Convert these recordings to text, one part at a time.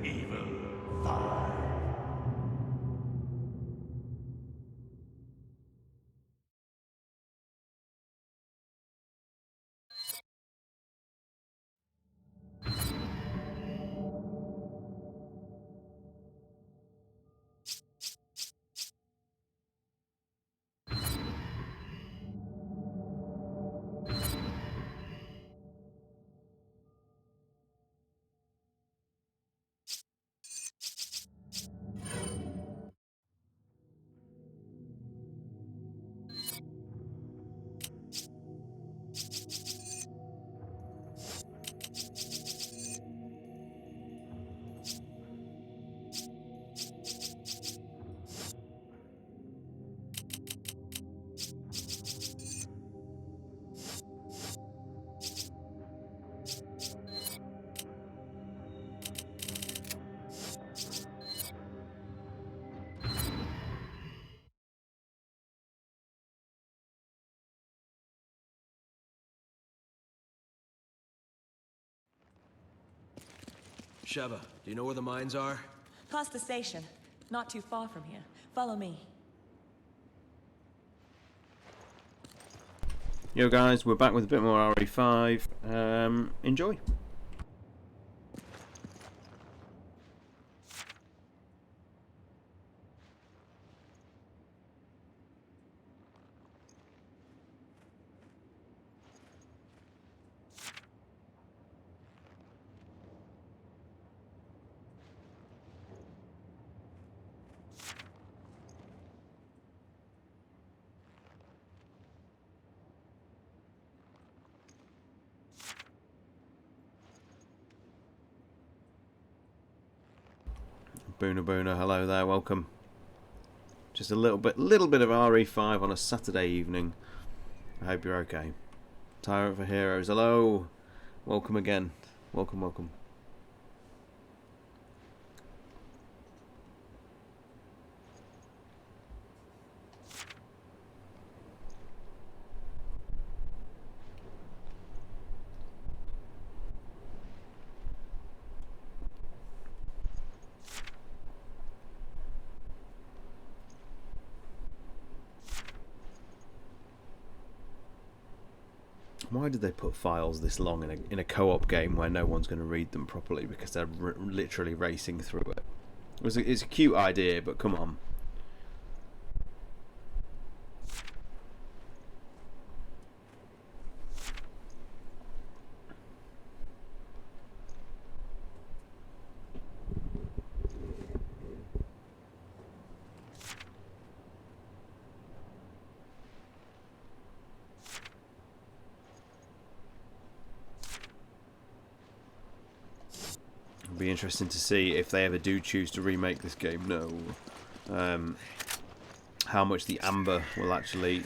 Evil 5. Sheva, do you know where the mines are? Past the station. Not too far from here. Follow me. Yo guys, we're back with a bit more RE5. Enjoy. Boona Boona, hello there, welcome. Just a little bit of RE5 on a Saturday evening. I hope you're okay. Tyrant for Heroes, hello. Welcome again. Welcome, welcome. Why did they put files this long in a co-op game where no one's going to read them properly because they're literally racing through it? It's a cute idea, but come on. Be interesting to see if they ever do choose to remake this game. No, how much the amber will actually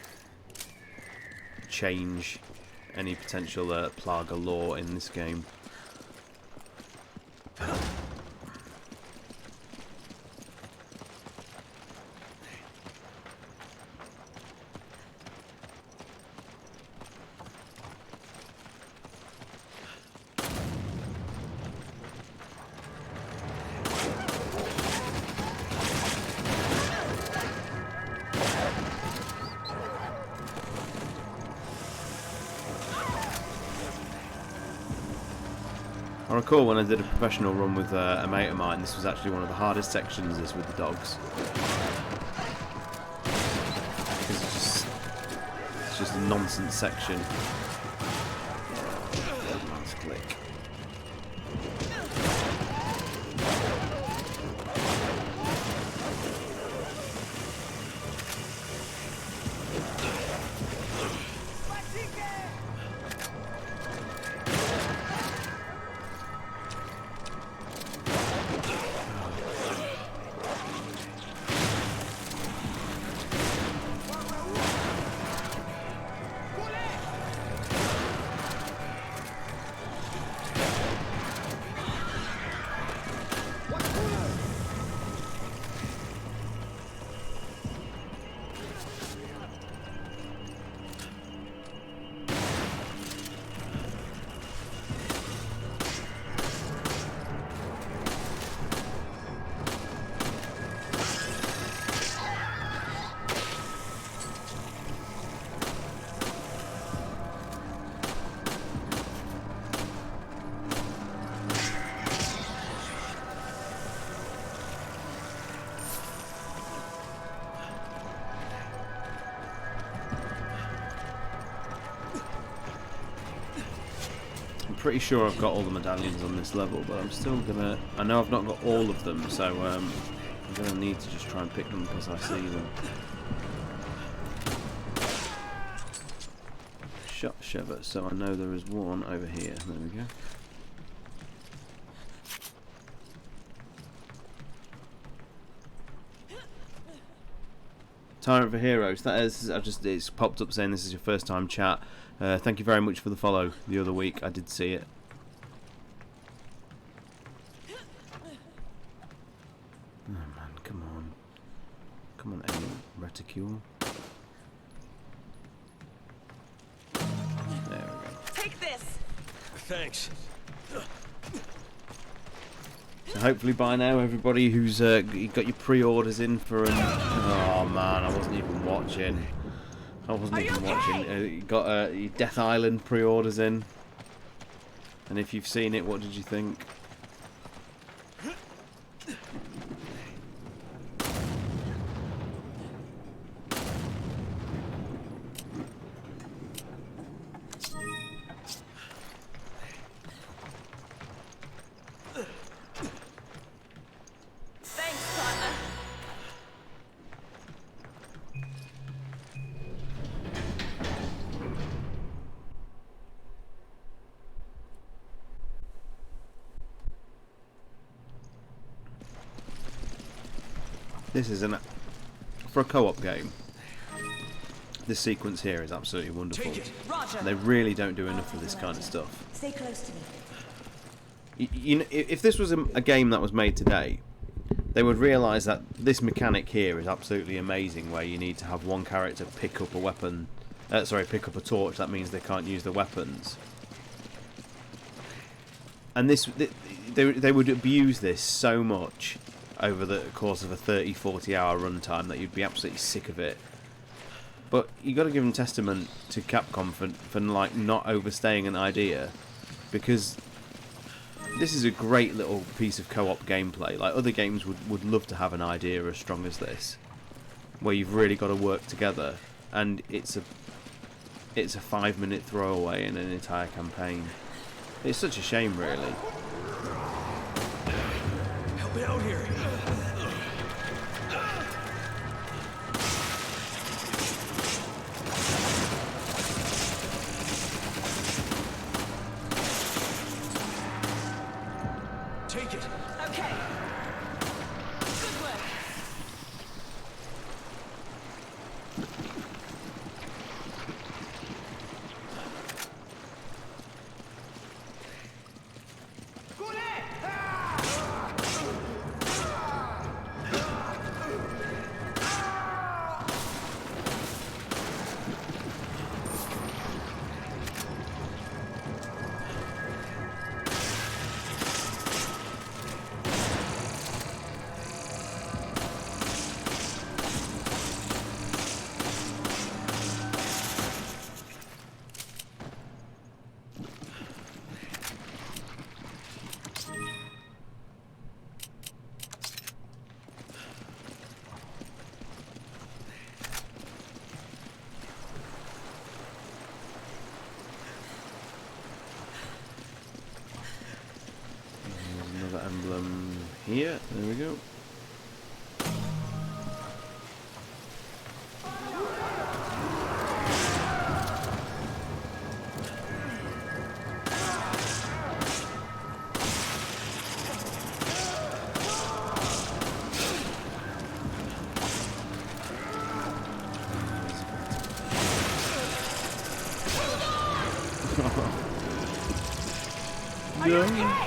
change any potential Plaga lore in this game. I recall when I did a professional run with a mate of mine, this was actually one of the hardest sections, is with the dogs. Because it's just a nonsense section. Nice click. pretty sure I've got all the medallions on this level, but I'm still gonna... I know I've not got all of them, so I'm gonna need to just try and pick them as I see them. Shot Sheva, so I know there is one over here. There we go. Tyrant for Heroes. That is, it's popped up saying this is your first time chat. Thank you very much for the follow the other week. I did see it. Oh man, come on. Come on, Alien Reticule. There we go. Take this. Thanks. So hopefully by now everybody who's you got your pre-orders in for oh man, I wasn't even watching. You got your Death Island pre-orders in. And if you've seen it, what did you think? This is for a co-op game. This sequence here is absolutely wonderful. Roger. They really don't do enough of this kind of stuff. Stay close to me. You know, if this was a game that was made today, they would realise that this mechanic here is absolutely amazing, where you need to have one character pick up a weapon, pick up a torch. That means they can't use the weapons. And they would abuse this so much over the course of a 30-40 hour runtime that you'd be absolutely sick of it. But you got to give them testament to Capcom for like not overstaying an idea, because this is a great little piece of co-op gameplay. Like other games would love to have an idea as strong as this, where you've really got to work together, and it's a 5-minute throwaway in an entire campaign. It's such a shame, really. Help me out here. Take it. Okay. Good work. Emblem here. There we go. Yeah.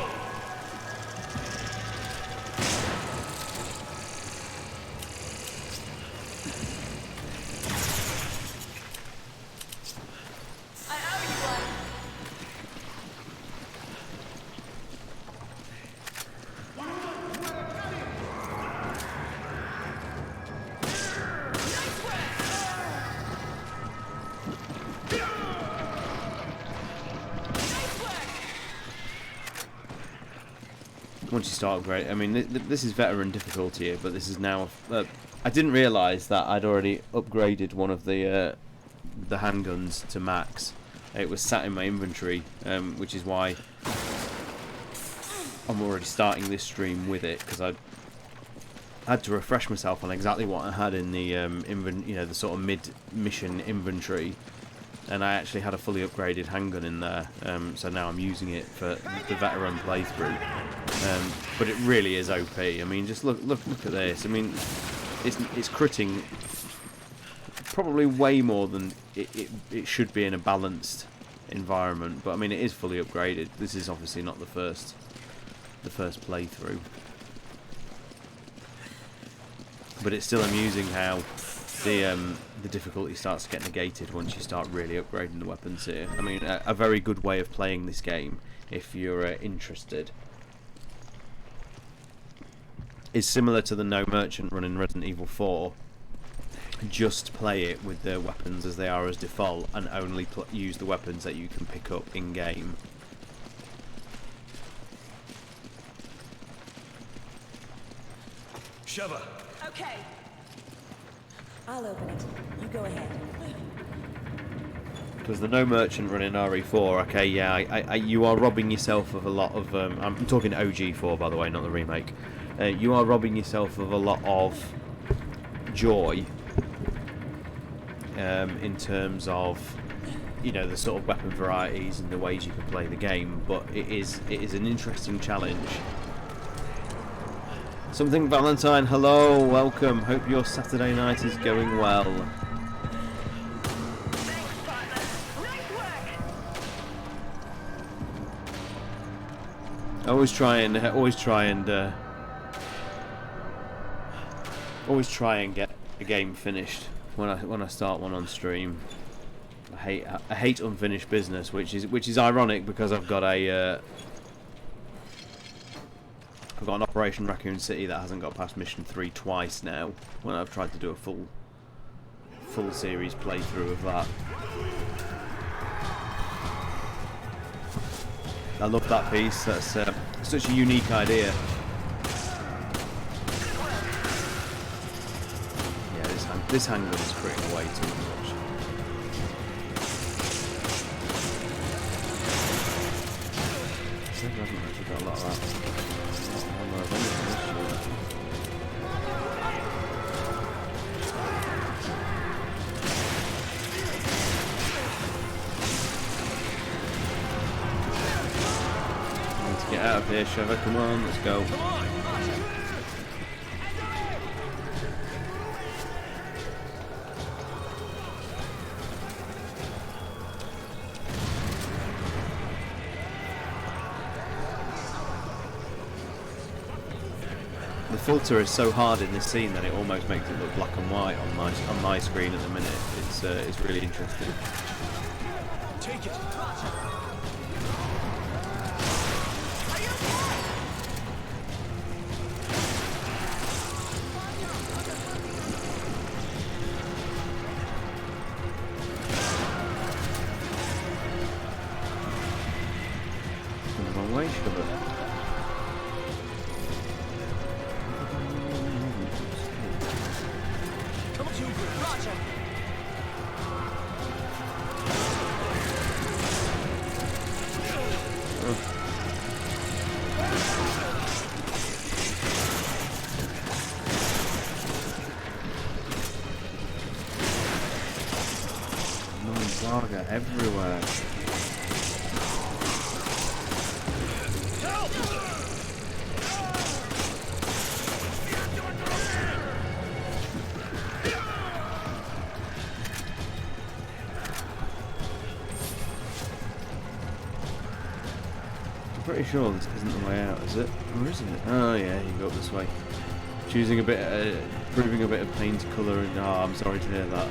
Once you start, great. I mean, this is veteran difficulty here, but this is now. I didn't realise that I'd already upgraded one of the handguns to max, It was sat in my inventory, which is why I'm already starting this stream with it, because I had to refresh myself on exactly what I had in the the sort of mid-mission inventory, and I actually had a fully upgraded handgun in there. So now I'm using it for the veteran playthrough. But it really is OP. I mean, just look at this. I mean, it's critting probably way more than it should be in a balanced environment. But I mean, it is fully upgraded. This is obviously not the first playthrough. But it's still amusing how the difficulty starts to get negated once you start really upgrading the weapons here. I mean, a very good way of playing this game, if you're interested, is similar to the No Merchant run in Resident Evil 4. Just play it with the weapons as they are as default, and only use the weapons that you can pick up in game. Sheva. Okay. I'll open it. You go ahead. Because the No Merchant run in RE4, okay, yeah, you are robbing yourself of a lot of... I'm talking OG4, by the way, not the remake. You are robbing yourself of a lot of joy in terms of, the sort of weapon varieties and the ways you can play the game, but it is an interesting challenge. Something Valentine, hello, welcome. Hope your Saturday night is going well. Always try and get a game finished when I start one on stream. I hate unfinished business, which is ironic because I've got an Operation Raccoon City that hasn't got past mission 3 twice now, when I've tried to do a full series playthrough of that. I love that piece. That's such a unique idea. Yeah, this handgun is pretty way too much. I haven't actually got a lot of that. Get out of here, Sheva, come on, let's go. Come on. The filter is so hard in this scene that it almost makes it look black and white on my screen at the minute. It's really interesting. Take it. Saga everywhere. I'm pretty sure this isn't the way out, is it? Or isn't it? Oh yeah, you go up this way. Choosing a bit, proving a bit of paint colour, and I'm sorry to hear that.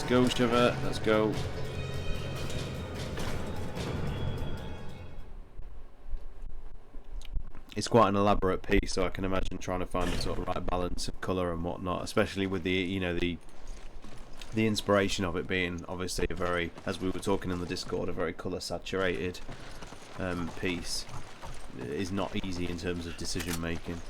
Go, Sheva, let's go. it's quite an elaborate piece, so I can imagine trying to find the sort of right balance of colour and whatnot, especially with the, you know, the inspiration of it being obviously a very, as we were talking in the Discord, a very colour saturated piece. It is not easy in terms of decision making.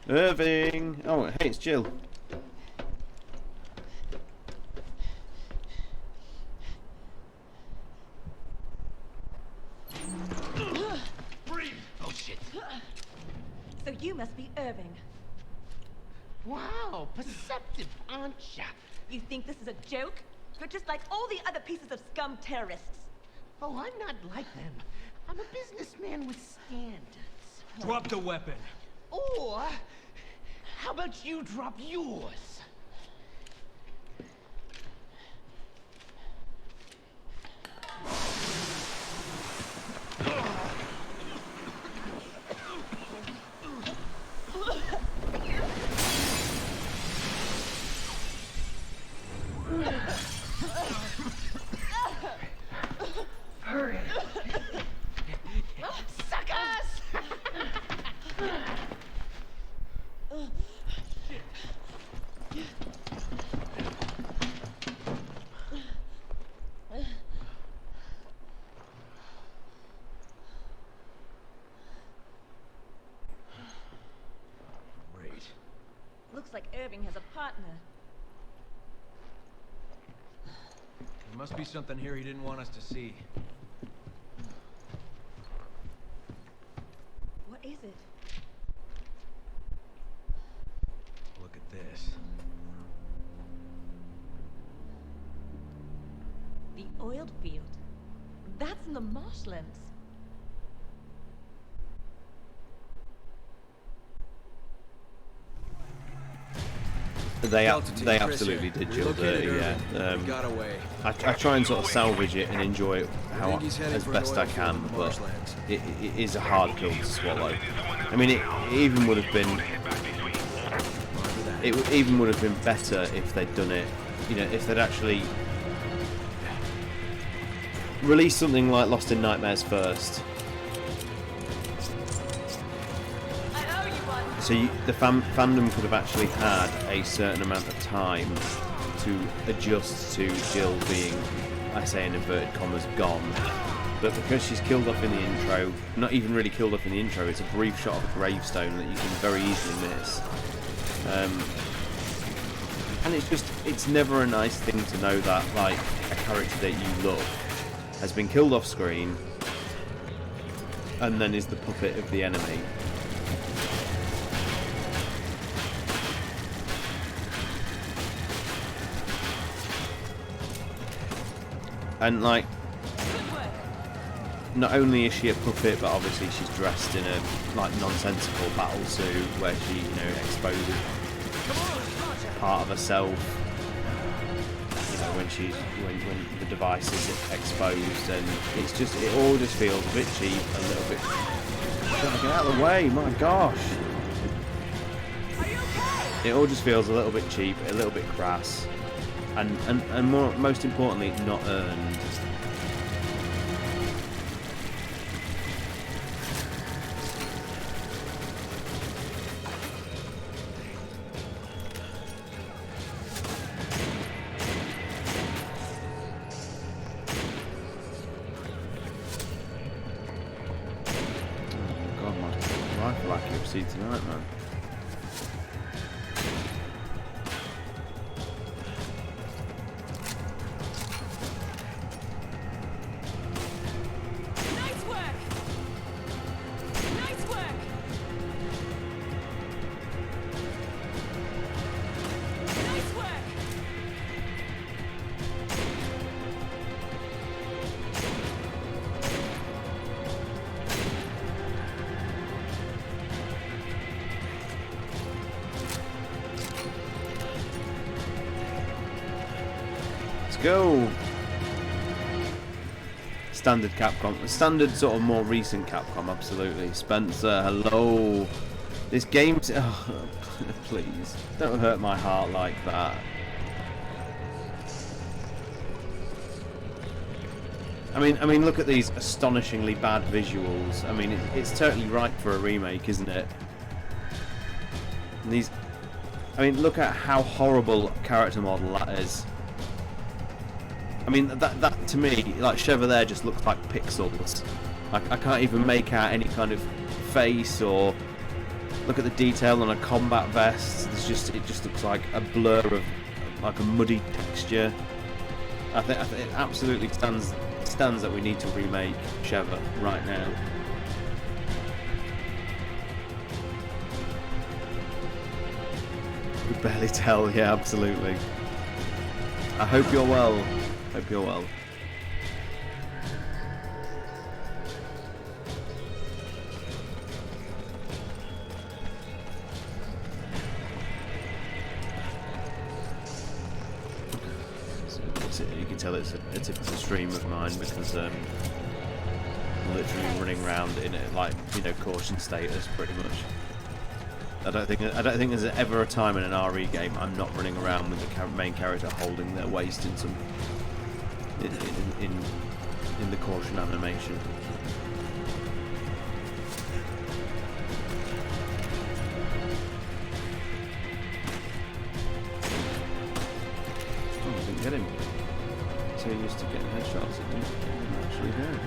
Irving! Oh, hey, it's Jill. Oh shit. So you must be Irving. Wow, perceptive, aren't ya? You think this is a joke? You're just like all the other pieces of scum terrorists. Oh, I'm not like them. I'm a businessman with standards. Drop the weapon. Or, how about you drop yours? Hurry. Suckers! Great. Looks like Irving has a partner. There must be something here he didn't want us to see. What is it? Look at this. The oiled field. That's in the marshlands. They Delta team, Chris absolutely here. did Jill Relocated dirty, Irving. yeah. He got away. I try and sort of salvage it and enjoy it I think he's heading as for an best oil I field can, in the but marshlands. it is a hard pill to swallow. I mean, it even would have been even would have been better if they'd done it. You know, if they'd actually released something like Lost in Nightmares first. I owe you one. So the fandom could have actually had a certain amount of time to adjust to Jill being, I say in inverted commas, gone. But because she's killed off in the intro, not even really killed off in the intro, it's a brief shot of a gravestone that you can very easily miss. And it's never a nice thing to know that, like, a character that you love has been killed off screen and then is the puppet of the enemy. And, like, not only is she a puppet, but obviously she's dressed in a, like, nonsensical battle suit where she, you know, exposes part of herself, you know, when the device is exposed, and it's just, it all just feels a bit cheap, a little bit. Get out of the way, my gosh! Are you okay? It all just feels a little bit cheap, a little bit crass, and most importantly, not earned. God, my rifle accuracy tonight, man. Nice work! Nice work! Nice work! Let's go! Standard Capcom. Standard sort of more recent Capcom, absolutely. Spencer, hello. This game's... Oh, please. Don't hurt my heart like that. I mean, look at these astonishingly bad visuals. I mean, it's totally ripe for a remake, isn't it? And these, I mean, look at how horrible a character model that is. I mean, that to me, like Sheva there, just looks like pixels. I can't even make out any kind of face, or look at the detail on a combat vest. It just looks like a blur of like a muddy texture. I think it absolutely stands that we need to remake Sheva right now. We barely tell, yeah, absolutely. I hope you're well. Hope you're well. You can tell it's a stream of mine because I'm literally running around in it like, you know, caution status pretty much. I don't think there's ever a time in an RE game I'm not running around with the main character holding their waist in some in the caution animation. Oh, I didn't get him. So used to getting headshots, I didn't actually hurt.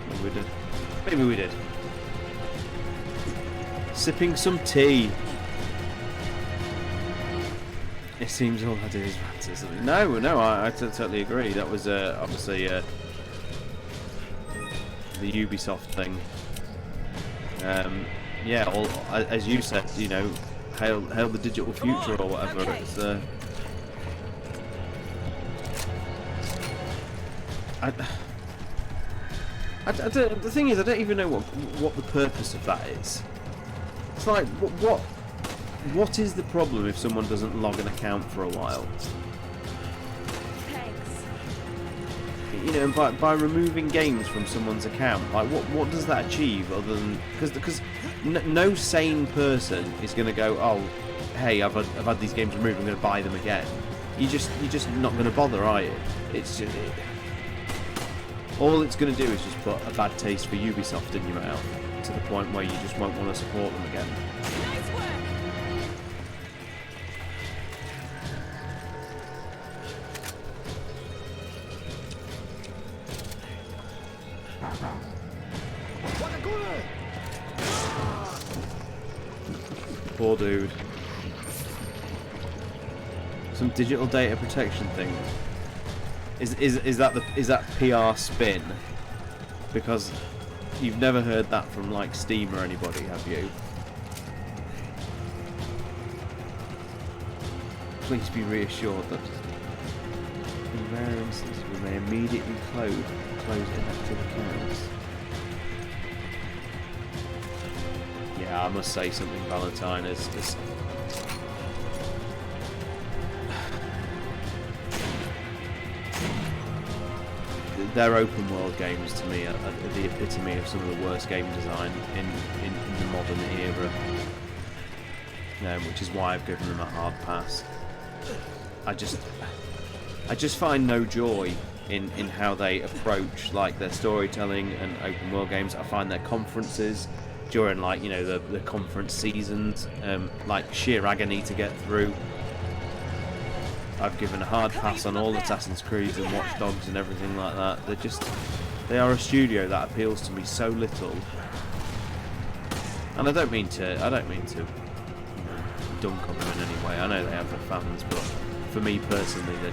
Maybe we did. Maybe we did. Sipping some tea. It seems all I do is rant or something. No, I totally agree. That was obviously the Ubisoft thing. Yeah, as you said, you know, hail the digital future or whatever. Okay. It's the thing is, I don't even know what the purpose of that is. It's like, what is the problem if someone doesn't log an account for a while? Thanks. You know, by removing games from someone's account, like what does that achieve other than because no sane person is going to go, oh, hey, I've had these games removed, I'm going to buy them again. You're just not going to bother, are you? It's just all it's going to do is just put a bad taste for Ubisoft in your mouth to the point where you just won't want to support them again. Nice work. Poor dude. Some digital data protection thing. Is that PR spin? Because you've never heard that from like Steam or anybody, have you? Please be reassured that in rare instances we may immediately close inactive accounts. Yeah, I must say something, Valentine. Is their open world games to me are the epitome of some of the worst game design in the modern era, which is why I've given them a hard pass. I just find no joy in how they approach like their storytelling and open world games. I find their conferences during like, you know, the conference seasons like sheer agony to get through. I've given a hard pass on all Assassin's Creed and Watch Dogs and everything like that. They are a studio that appeals to me so little. And I don't mean to dunk on them in any way. I know they have their fans, but for me personally, the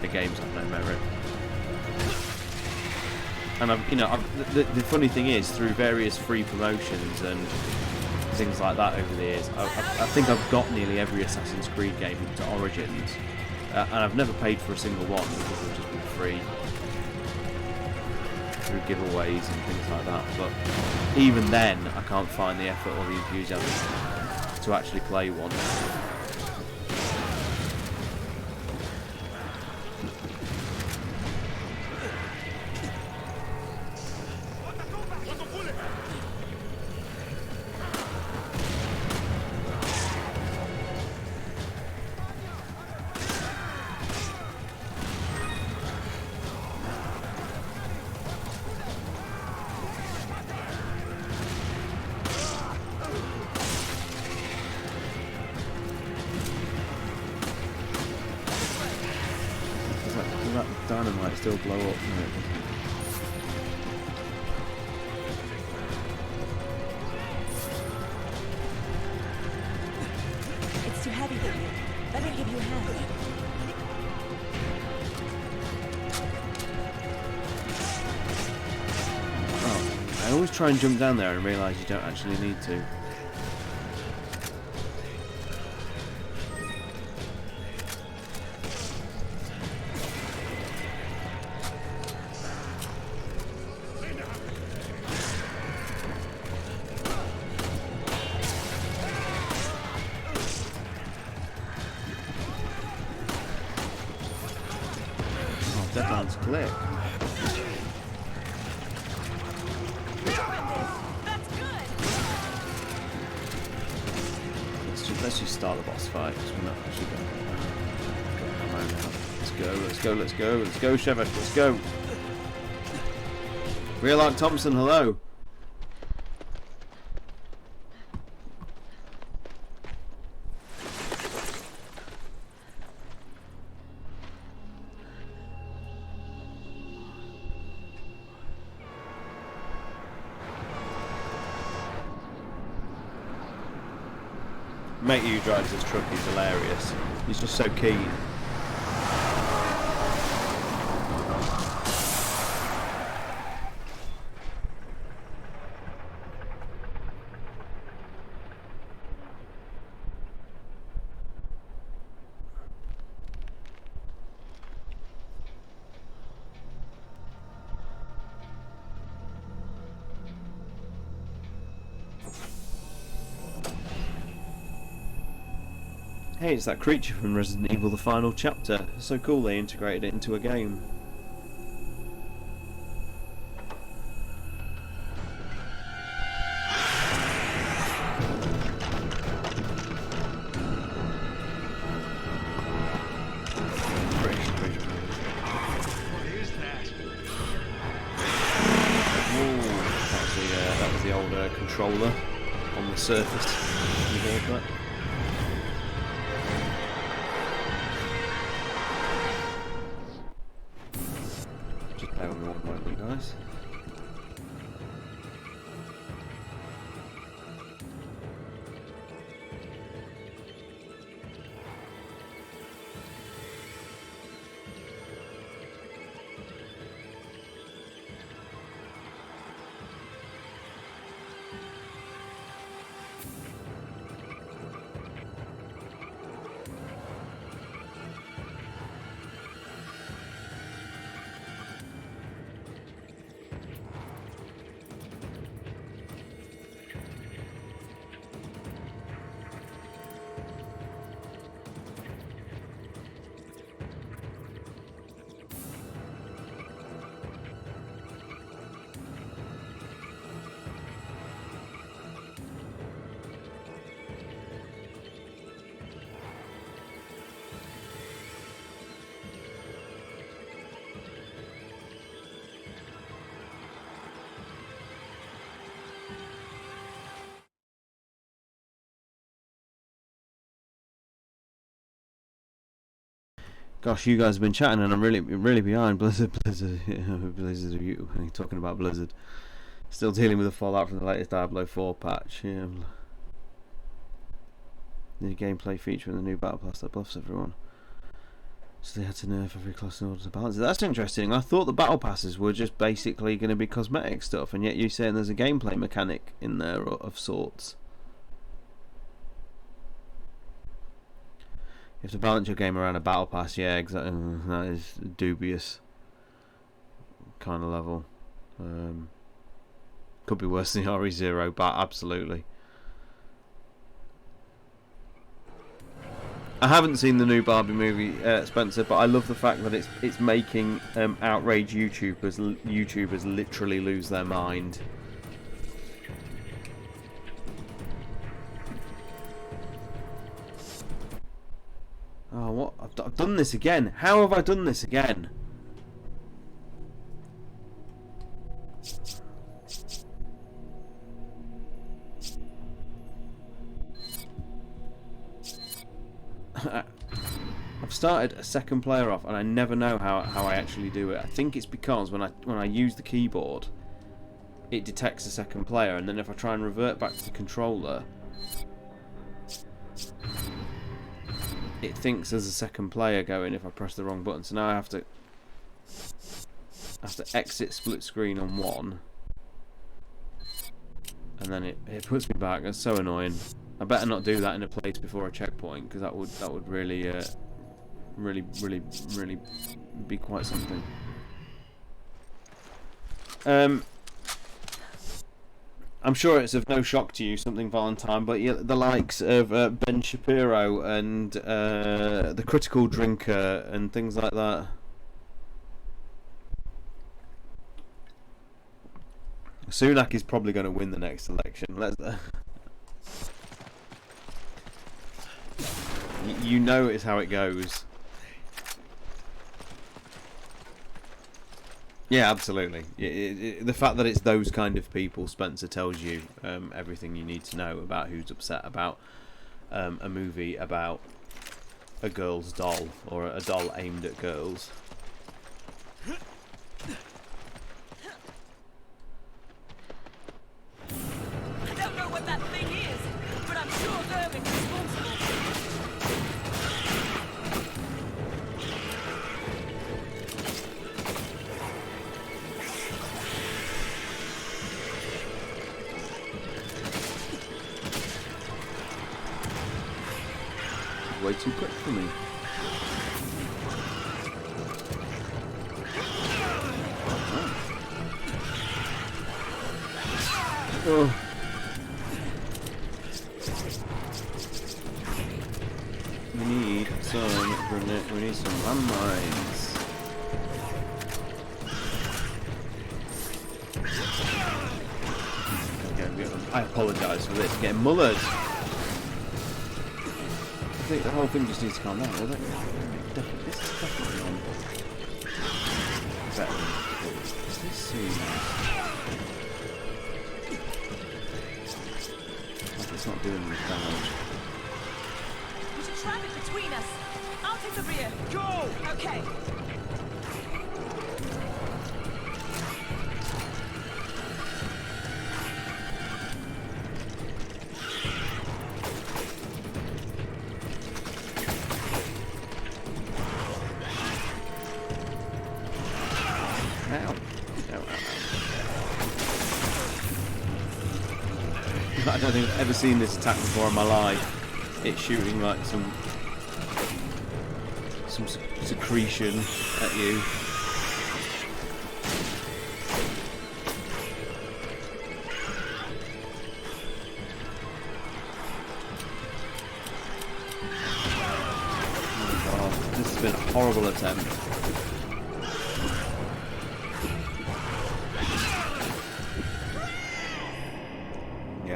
games have no merit. And the funny thing is, through various free promotions and things like that over the years, I think I've got nearly every Assassin's Creed game to Origins, and I've never paid for a single one because they've just been free through giveaways and things like that. But even then, I can't find the effort or the enthusiasm to actually play one. still blow up. No, it doesn't. It's too heavy for you. Let me give you a hand. Oh, I always try and jump down there and realise you don't actually need to. Deadlands click. That's good. Let's just start the boss fight because we're not actually going to ammo now. Let's go, Shevach, let's go. Real Ark Thompson, hello. Mate who drives this truck is hilarious. He's just so keen. Hey, it's that creature from Resident Evil the Final Chapter. It's so cool they integrated it into a game. That was the old controller on the surface. You heard that? Nice. Gosh, you guys have been chatting, and I'm really behind. Blizzard. Blizzard. Are you talking about Blizzard? Still dealing with the fallout from the latest Diablo 4 patch. Yeah. The gameplay feature in the new battle pass that buffs everyone. So they had to nerf every class in order to balance it. That's interesting. I thought the battle passes were just basically going to be cosmetic stuff, and yet you're saying there's a gameplay mechanic in there of sorts. You have to balance your game around a battle pass, yeah, exactly. That is dubious kind of level. Could be worse than the RE0, but absolutely. I haven't seen the new Barbie movie, Spencer, but I love the fact that it's making outrage YouTubers literally lose their mind. Oh, what? I've done this again. How have I done this again? I've started a second player off, and I never know how I actually do it. I think it's because when I use the keyboard, it detects a second player, and then if I try and revert back to the controller, it thinks there's a second player going if I press the wrong button. So now I have to exit split screen on one, and then it puts me back. That's so annoying. I better not do that in a place before a checkpoint, because that would really really be quite something. I'm sure it's of no shock to you, something Valentine, but the likes of Ben Shapiro and the Critical Drinker and things like that. Sunak is probably going to win the next election. You know it's how it goes. Yeah, absolutely. The fact that it's those kind of people, Spencer, tells you everything you need to know about who's upset about a movie about a girl's doll, or a doll aimed at girls. I don't know what that thing is, but I'm sure Irving's responsible. Way too quick for me. Oh. We need some landmines. Okay, I apologise for this. Getting mullered. I think the whole thing just needs to calm down, doesn't it? This is definitely on better than before. This seems like it's not doing any damage. We should trap it between us. I'll take the rear. Go! Okay. I don't think I've ever seen this attack before in my life. It's shooting like some secretion at you. Oh my god, this has been a horrible attempt.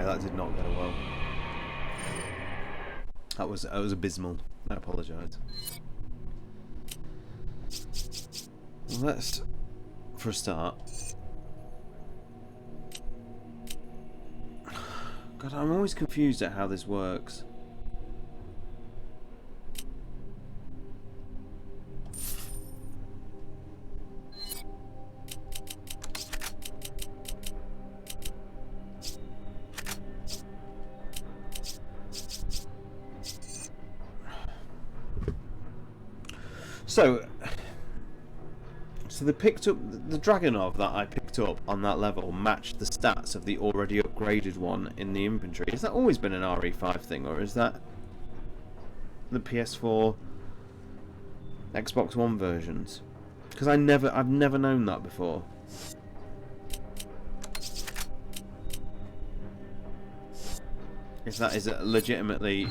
That did not go well. That was abysmal. I apologise. Let's, for a start. God, I'm always confused at how this works. So they picked up the Dragunov that I picked up on that level matched the stats of the already upgraded one in the inventory. Has that always been an RE5 thing, or is that the PS4, Xbox One versions? Because I've never known that before. If that is legitimately.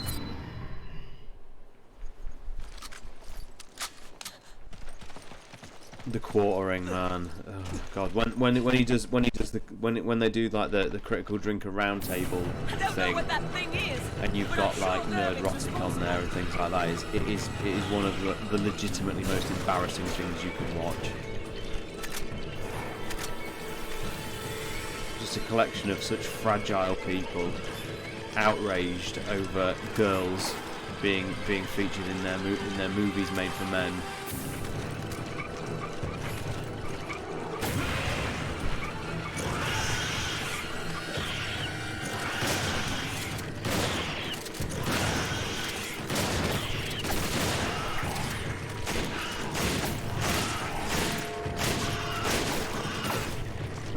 The quartering, man. Oh god. When they do like the Critical Drinker roundtable thing, what that thing is, and you've got like Nerdrotic on there and things like that, it is one of the legitimately most embarrassing things you can watch. Just a collection of such fragile people outraged over girls being featured in their movies made for men.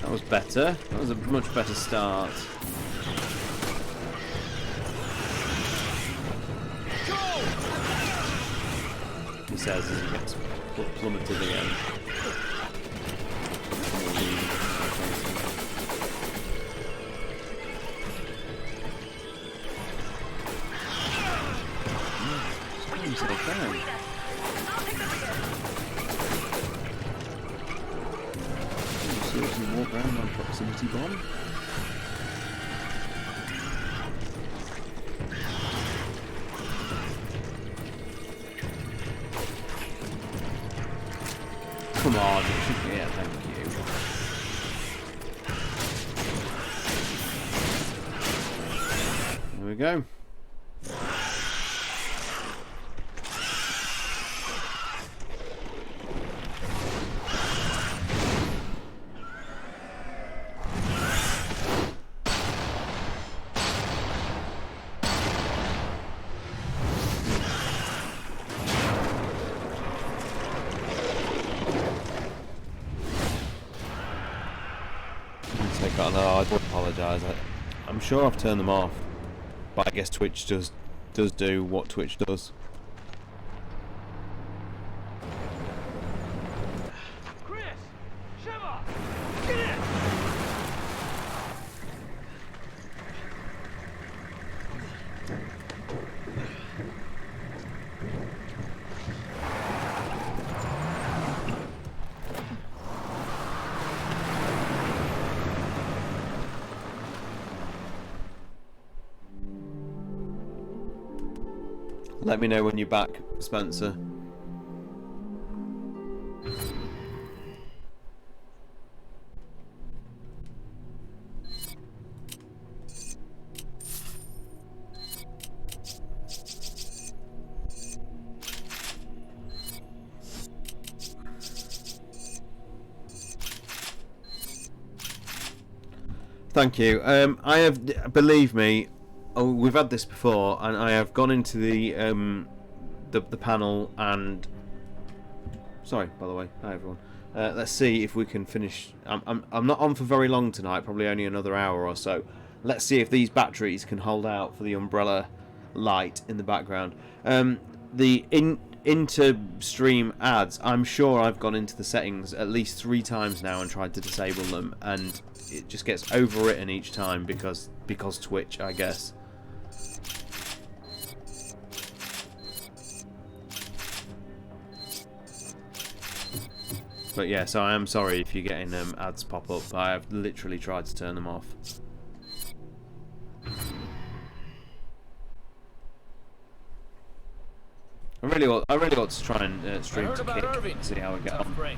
That was better. That was a much better start. He says as he gets plummeted again. Himself down. Seriously walk around on proximity bomb? Come on, yeah, thank you. There we go. No, I do apologise. I'm sure I've turned them off, but I guess Twitch does do what Twitch does. Chris! Shiva! Get in! Let me know when you're back, Spencer. Thank you. I have, believe me, oh, we've had this before, and I have gone into the panel and. Sorry, by the way. Hi everyone. Let's see if we can finish. I'm not on for very long tonight. Probably only another hour or so. Let's see if these batteries can hold out for the umbrella light in the background. The inter-stream ads. I'm sure I've gone into the settings at least 3 times now and tried to disable them, and it just gets overwritten each time because Twitch, I guess. But yeah, so I am sorry if you're getting ads pop up. I have literally tried to turn them off. I really ought to try and stream to Kick and see how I get on.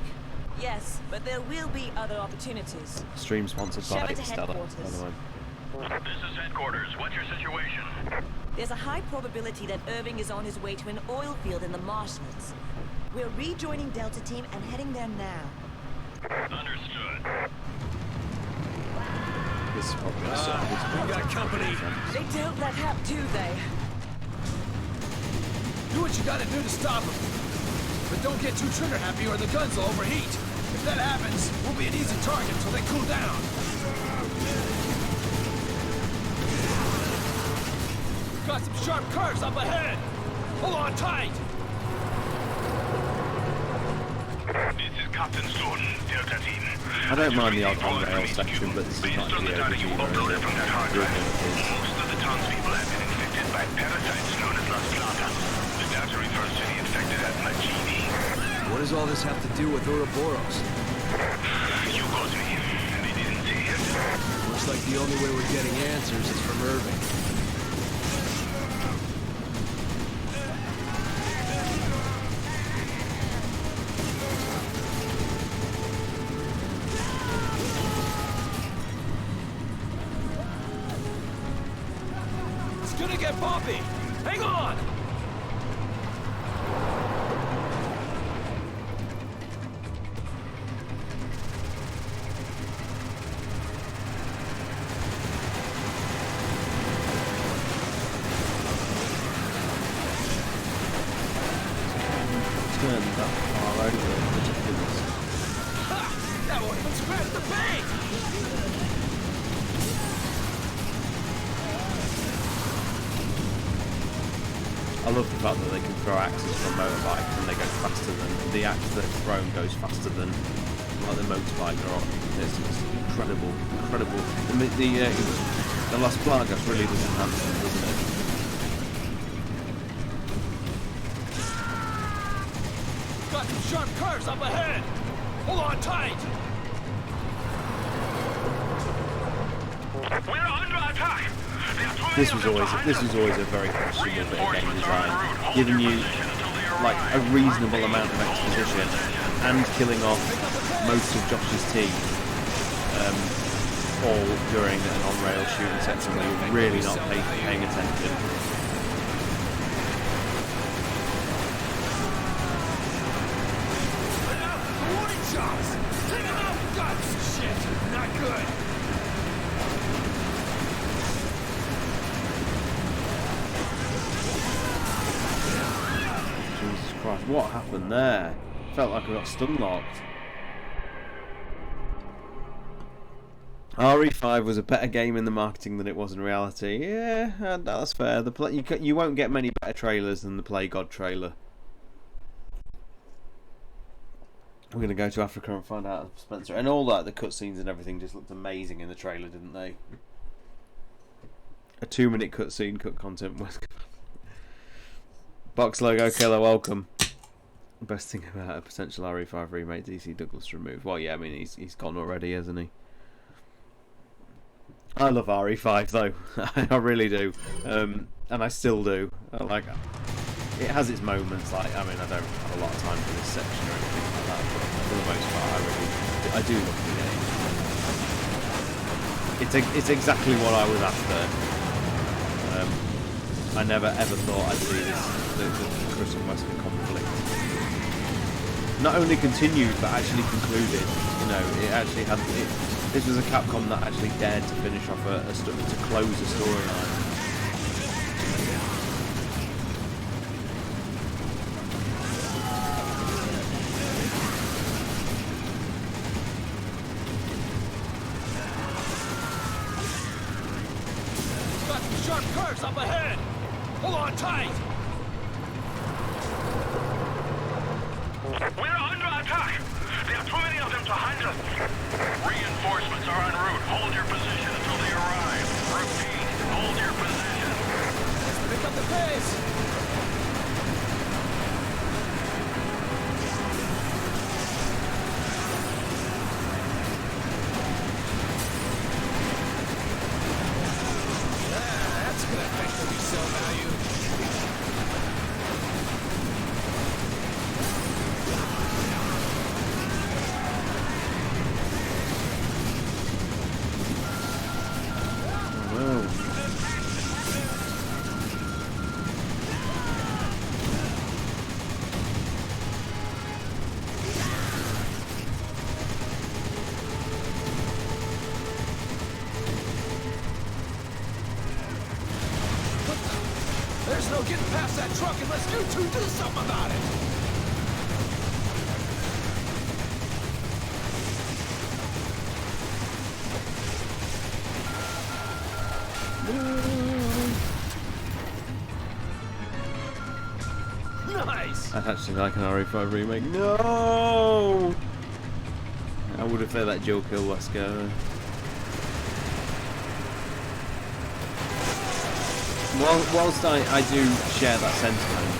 Yes, but there will be other opportunities. Stream sponsored by Shove it to Stella, by headquarters. the way. This is headquarters. What's your situation? There's a high probability that Irving is on his way to an oil field in the marshlands. We're rejoining Delta Team and heading there now. Understood. This is probably We got company. They don't let happen, do they? Do what you gotta do to stop them. But don't get too trigger happy or the guns will overheat. If that happens, we'll be an easy target until they cool down. We've got some sharp curves up ahead. Hold on tight. This is Captain Stone, Delta Team. I don't mind the odd on-rail section, but this is not Based on the data you uploaded from that hard drive, most of the townspeople have been infected by parasites known as Las Plagas. The data refers to the infected as Magini. What does all this have to do with Ouroboros? You got me. They didn't say it. Looks like the only way we're getting answers is from Irving. It's gonna get bumpy! Hang on! won't even scratch the paint! I love the fact that they can throw axes from a motorbike and they go faster than the axe that's thrown goes faster than like the motorbike they're on. It's incredible, incredible. The Las Plagas really does enhance them, doesn't it? Got some sharp curves up ahead! Hold on tight! We're under attack! This was always a very questionable bit of game design, giving you like a reasonable amount of exposition and killing off most of Josh's team, all during an on-rail shooting section where you're really not paying attention. Warning shots! Take them out! God, shit! Not good! Jesus Christ, what happened there? Felt like I got stun locked. RE5 was a better game in the marketing than it was in reality. Yeah, that's fair. You won't get many better trailers than the Play God trailer. We're going to go to Africa and find out Spencer. And all that, the cutscenes and everything just looked amazing in the trailer, didn't they? A 2-minute cutscene, cut content. Box logo killer, welcome. Best thing about a potential RE5 remake, DC Douglas removed. Well, yeah, I mean, he's gone already, hasn't he? I love RE5 though, I really do, and I still do. Like, it has its moments. Like, I mean, I don't have a lot of time for this section or anything like that, but for the most part, I do love the game. It's exactly what I was after. I never ever thought I'd see the Chris and Wesker conflict not only continued but actually concluded. You know, it actually had. This was a Capcom that actually dared to finish off to close a storyline. Got some sharp curves up ahead! Hold on tight! We're under attack! There are too many of them to handle. Reinforcements are en route. Hold your position until they arrive. Repeat, hold your position. Pick up the pace! That's gonna affect the resale value. There's no getting past that truck unless you two do something about it! Nice! I'd actually like an RE5 remake. No! I would have said that Joe kill Wesker. Whilst I do share that sentiment,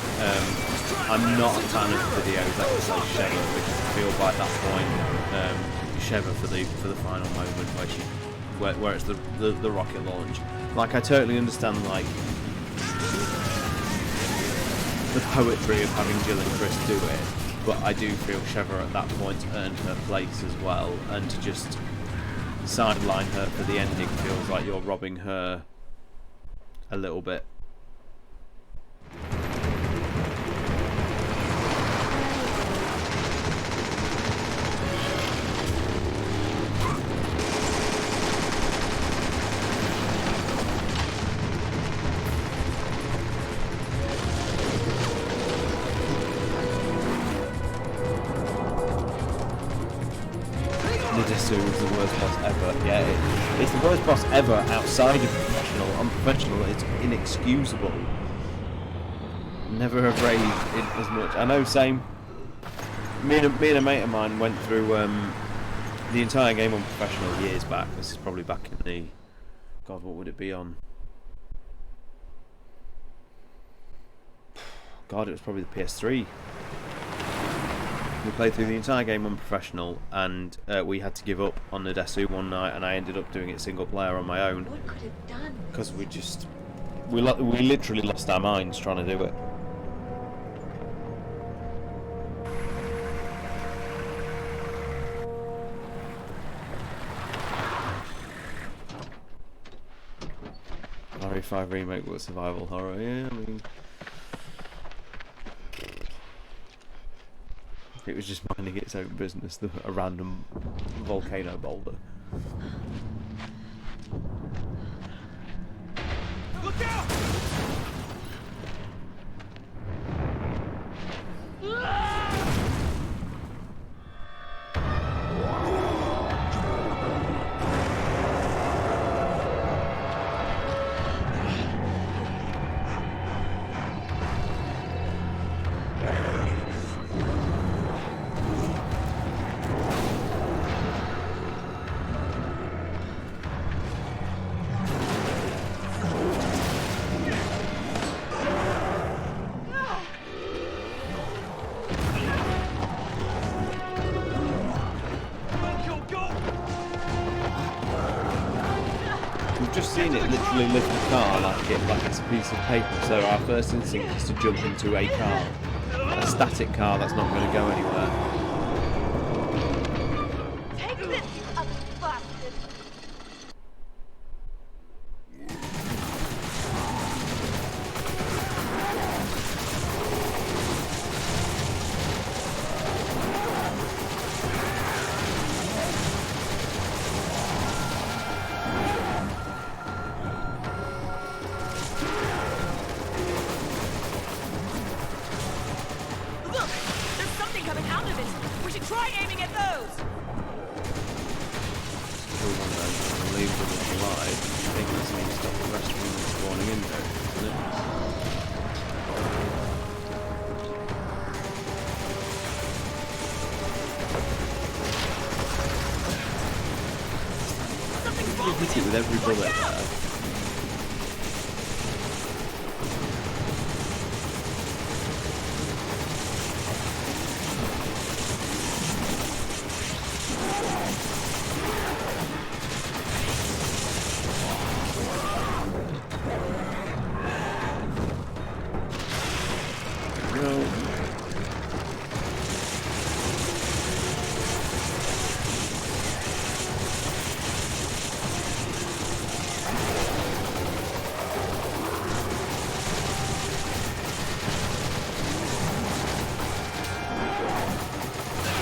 I'm not a fan of videos that say Sheva, because I feel by that point Sheva for the final moment where it's the rocket launch. Like, I totally understand like the poetry of having Jill and Chris do it, but I do feel Sheva at that point earned her place as well, and to just sideline her for the ending feels like you're robbing her a little bit. Hang Nidasu was the worst boss ever. Yeah, it's the worst boss ever outside of professional. Unprofessional, it's inexcusable. Never have raved it as much. I know, same. Me and a mate of mine went through the entire game on professional years back. This is probably back in the... God, what would it be on? God, it was probably the PS3. We played through the entire game on professional, and we had to give up on the Nidasu one night, and I ended up doing it single player on my own. What could have done? Because we literally lost our minds trying to do it. RE5 remake was survival horror. Yeah, I mean, it was just minding its own business. A random volcano boulder. Look out! Just seen it literally lift a car like it's a piece of paper, so our first instinct is to jump into a car, a static car that's not going to go anywhere. Take this, you ugly bastard! Look! There's something coming out of it! We should try aiming at those! Probably one of those that will leave them alive. I think that's going to stop the rest of them spawning in there, isn't it? Something's You wrong hit it with every bullet there.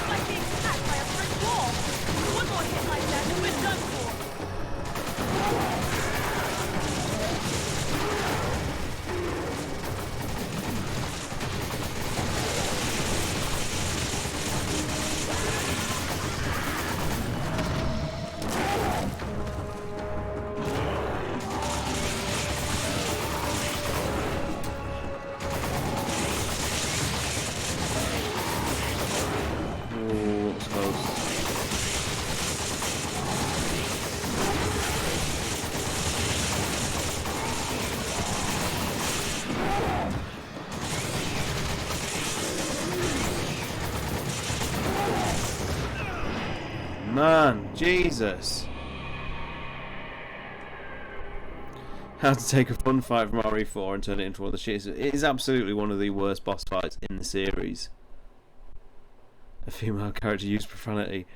Like being smacked by a brick wall! One more hit like that and we're done for! Ooh, that was close. Man, Jesus. How to take a fun fight from RE4 and turn it into one of the shits. It is absolutely one of the worst boss fights in the series. A female character used profanity.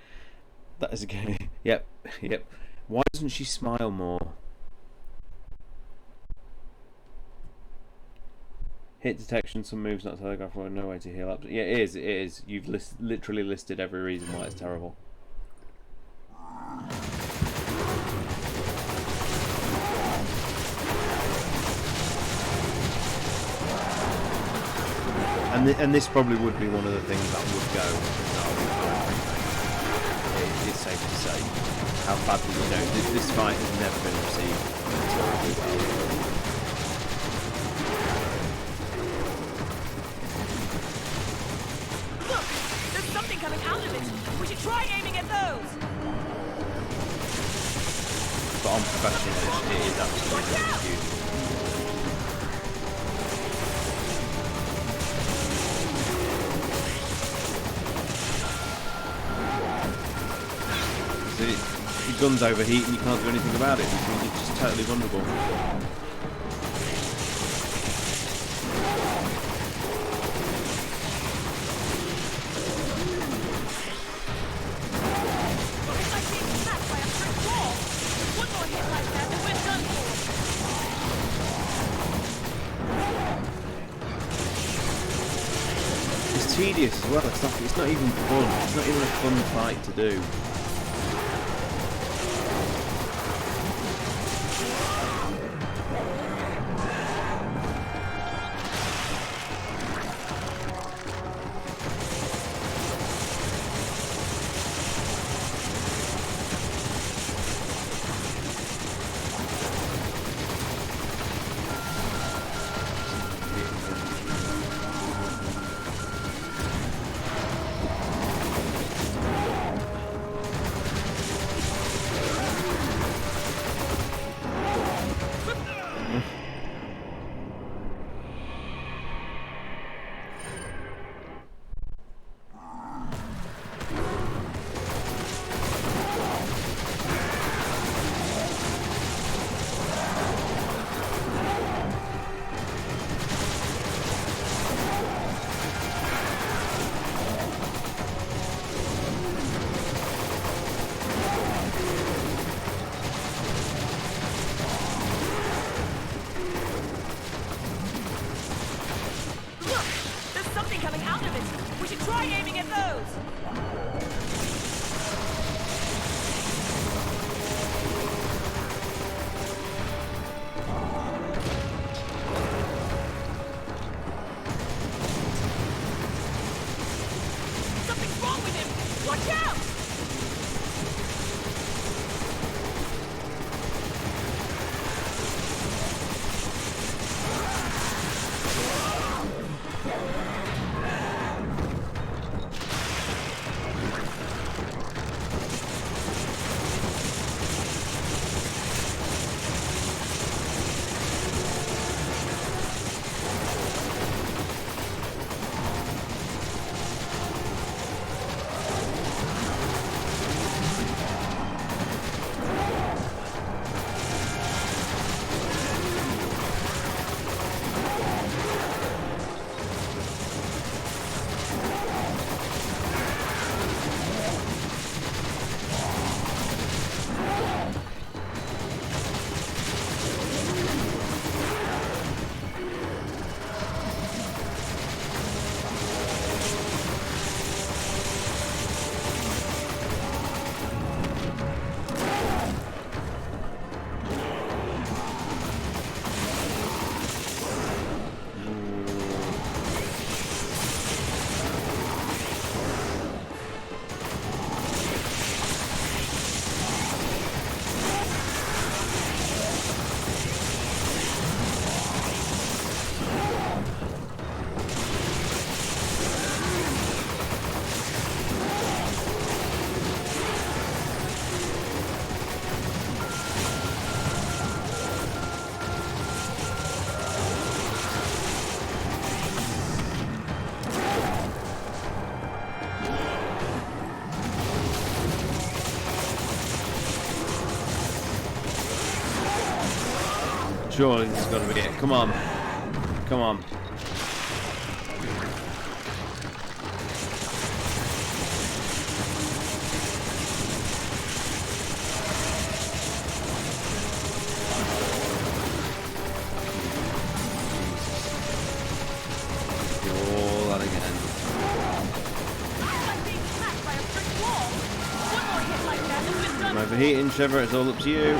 That is a game. Yep, yep. Why doesn't she smile more? Hit detection, some moves not telegraphed, no way to heal up. Yeah, it is, it is. You've literally listed every reason why it's terrible. And this probably would be one of the things that would go. it's safe to say how badly, you know, this fight has never been received terribly well. Look! There's something coming out of it! We should try aiming at those! But on professional, it is absolutely huge. The gun's overheat and you can't do anything about it, which means it's just totally vulnerable. It's like being smacked by a brick wall! One more hit like that and we're done for! It's tedious as well, it's not even fun, it's not even a fun fight to do. Try aiming at those! Something's wrong with him! Watch out! Surely this has got to be it. Come on. Come on. All that again. Like being smacked by a brick wall. One more hit like that and we're done. I'm overheating, Trevor. It's all up to you.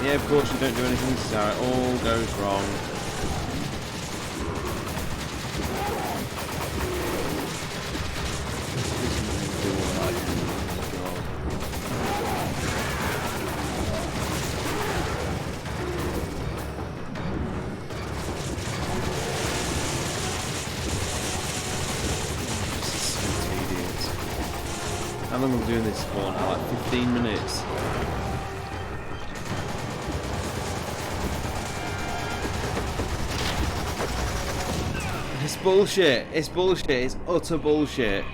Yeah, of course you don't do anything. This is how it all goes wrong. Do all that again. God. How long are we doing this for now? Like 15 minutes. It's bullshit. It's bullshit. It's utter bullshit.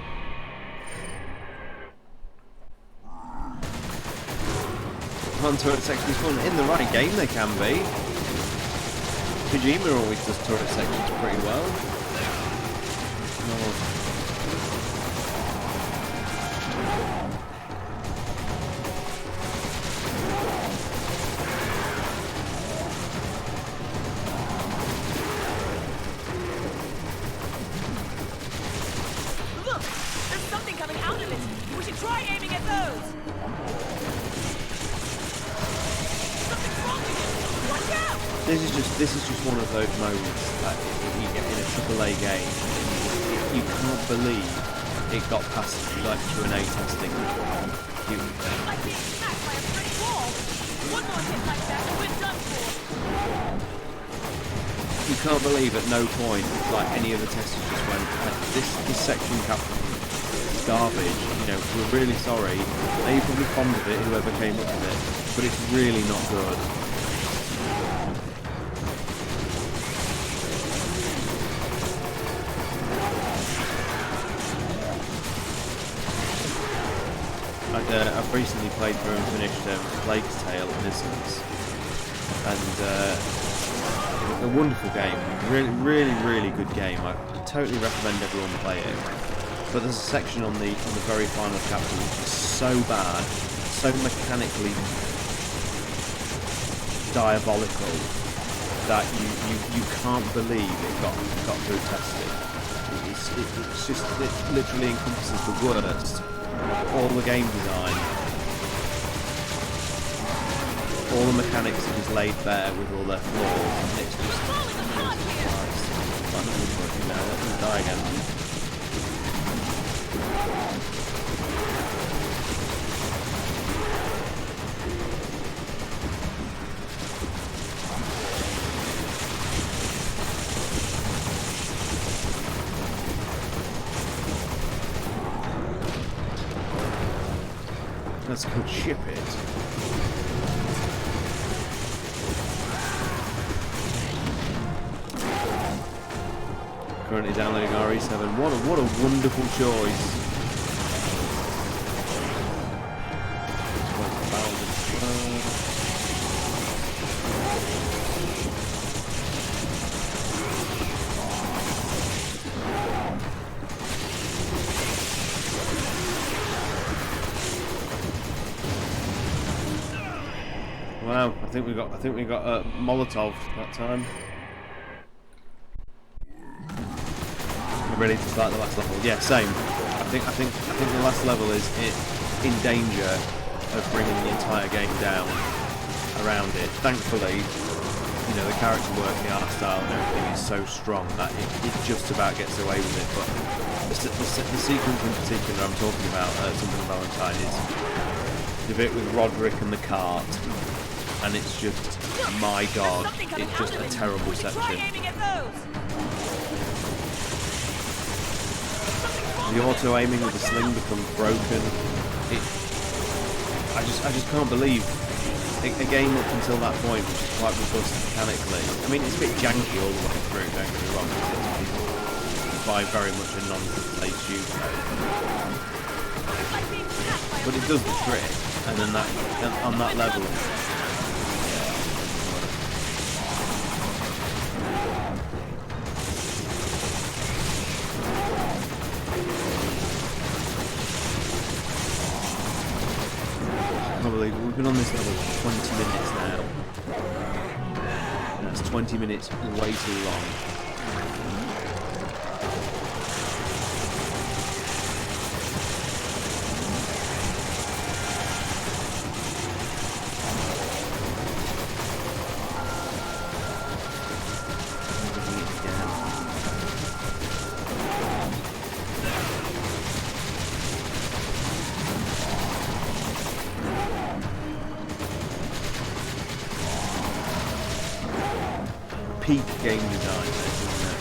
On turret sections fun. In the right game they can be. Kojima always does turret sections pretty well. Oh. Look! There's something coming out of it! We should try aiming at those! Something's wrong with it! Watch out! This is just one of those moments that you get in a AAA game. You can't believe it got past like Q&A testing. It's like being smacked by a brick wall! One more hit like that and we're done for! You can't believe at no point like any of the testers just went, this section cap is garbage. You know, we're really sorry. Now you're probably fond of it, whoever came up with it, but it's really not good. I've recently played through and finished Plague's Tale: Innocence, and a wonderful game, really good game. I totally recommend everyone play it. But there's a section on the very final chapter which is so bad, so mechanically diabolical that you can't believe it got through testing. It literally encompasses the worst. All the game design, all the mechanics are just laid bare with all their flaws, and it's just let them die again. Let's go ship it. Currently downloading RE7. What a wonderful choice. Wow, I think we got Molotov that time. We're ready to start the last level. Yeah, same. I think the last level is in danger of bringing the entire game down around it. Thankfully, you know, the character work, the art style, and everything is so strong that it just about gets away with it. But the sequence in particular I'm talking about, Something Valentine, is the bit with Roderick and the cart. And it's just, my god, it's just a terrible section. The auto-aiming with the sling becomes broken. I just can't believe a game up until that point, which is quite robust mechanically. I mean, it's a bit janky all the way through, don't get me wrong, it's by very much a non-AAA studio. But it does the trick, and then on that level, we've been on this level for 20 minutes now. And that's 20 minutes way too long. Peak game design, isn't it?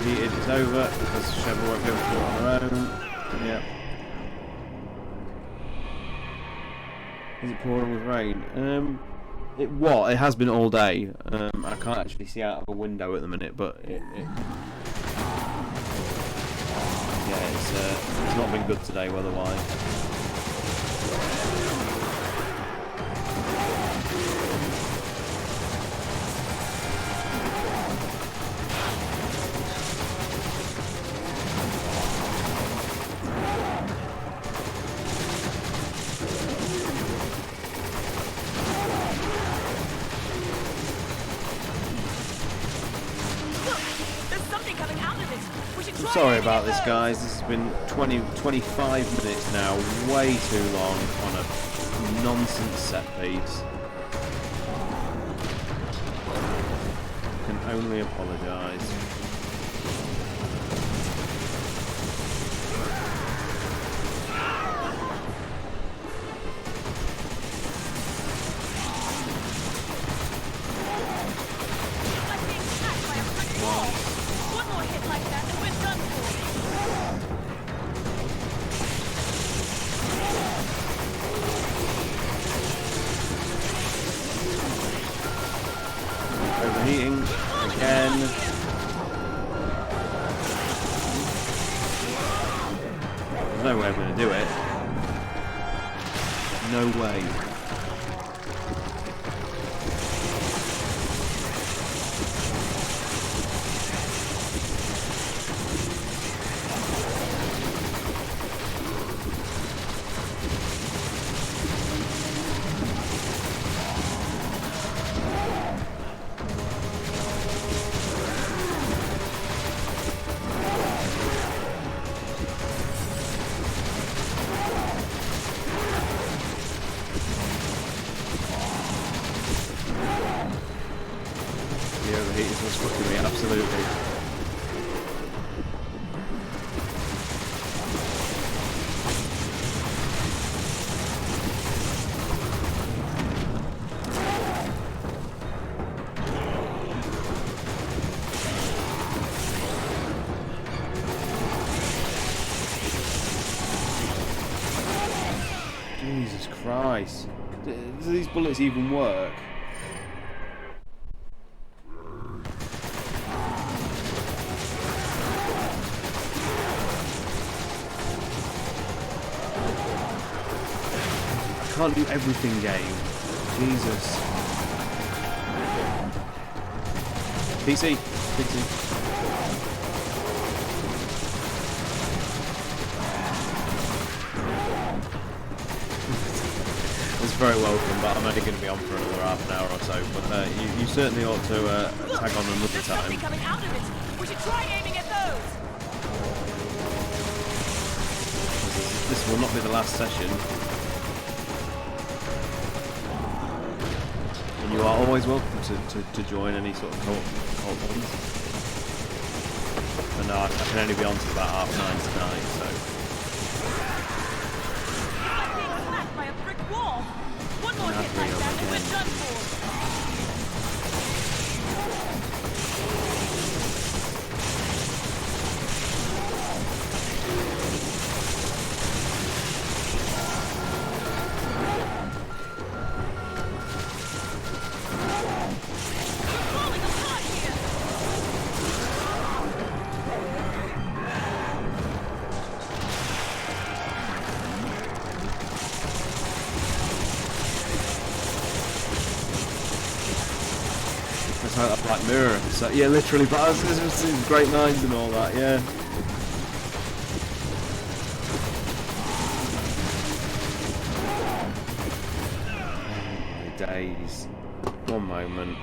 overheated is over because Chevrolet won't be able to do it on their own. Yep. Is it pouring with rain? It has been all day. I can't actually see out of a window at the minute, but it's not been good today weather-wise. Sorry about this, guys. This has been 25 minutes now, way too long on a nonsense set piece. I can only apologise. Overheating again. There's no way I'm going to do it. No way. The overheat is what's fucking me, absolutely. Jesus Christ. Do these bullets even work? I can't do everything, game. Jesus. PC. It's very welcome, but I'm only going to be on for another half an hour or so. But you certainly ought to tag on another There's time. something coming out of it. We should try aiming at those. This will not be the last session. And you are always welcome to join any sort of co-op ones. But no, I can only be on to about 9:30 tonight, so... I'm being smacked by a brick wall. One more hit like that and we're done for. It's like a Black Mirror episode. Yeah, literally, but it's great minds and all that, yeah. Oh my days. One moment.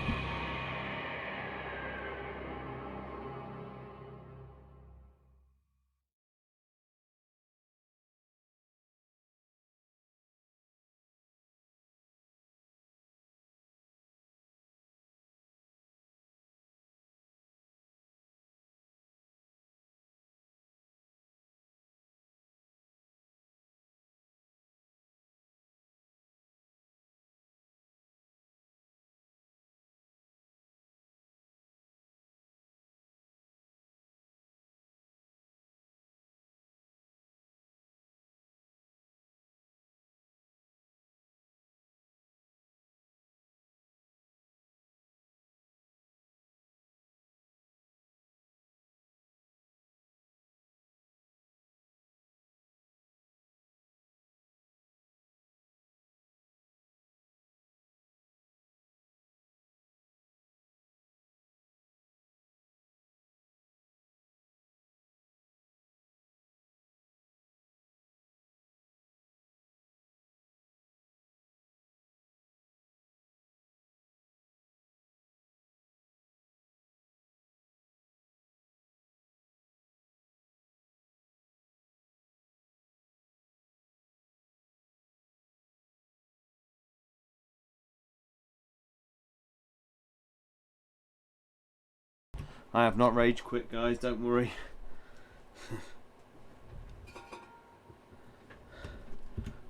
I have not rage quit, guys, don't worry.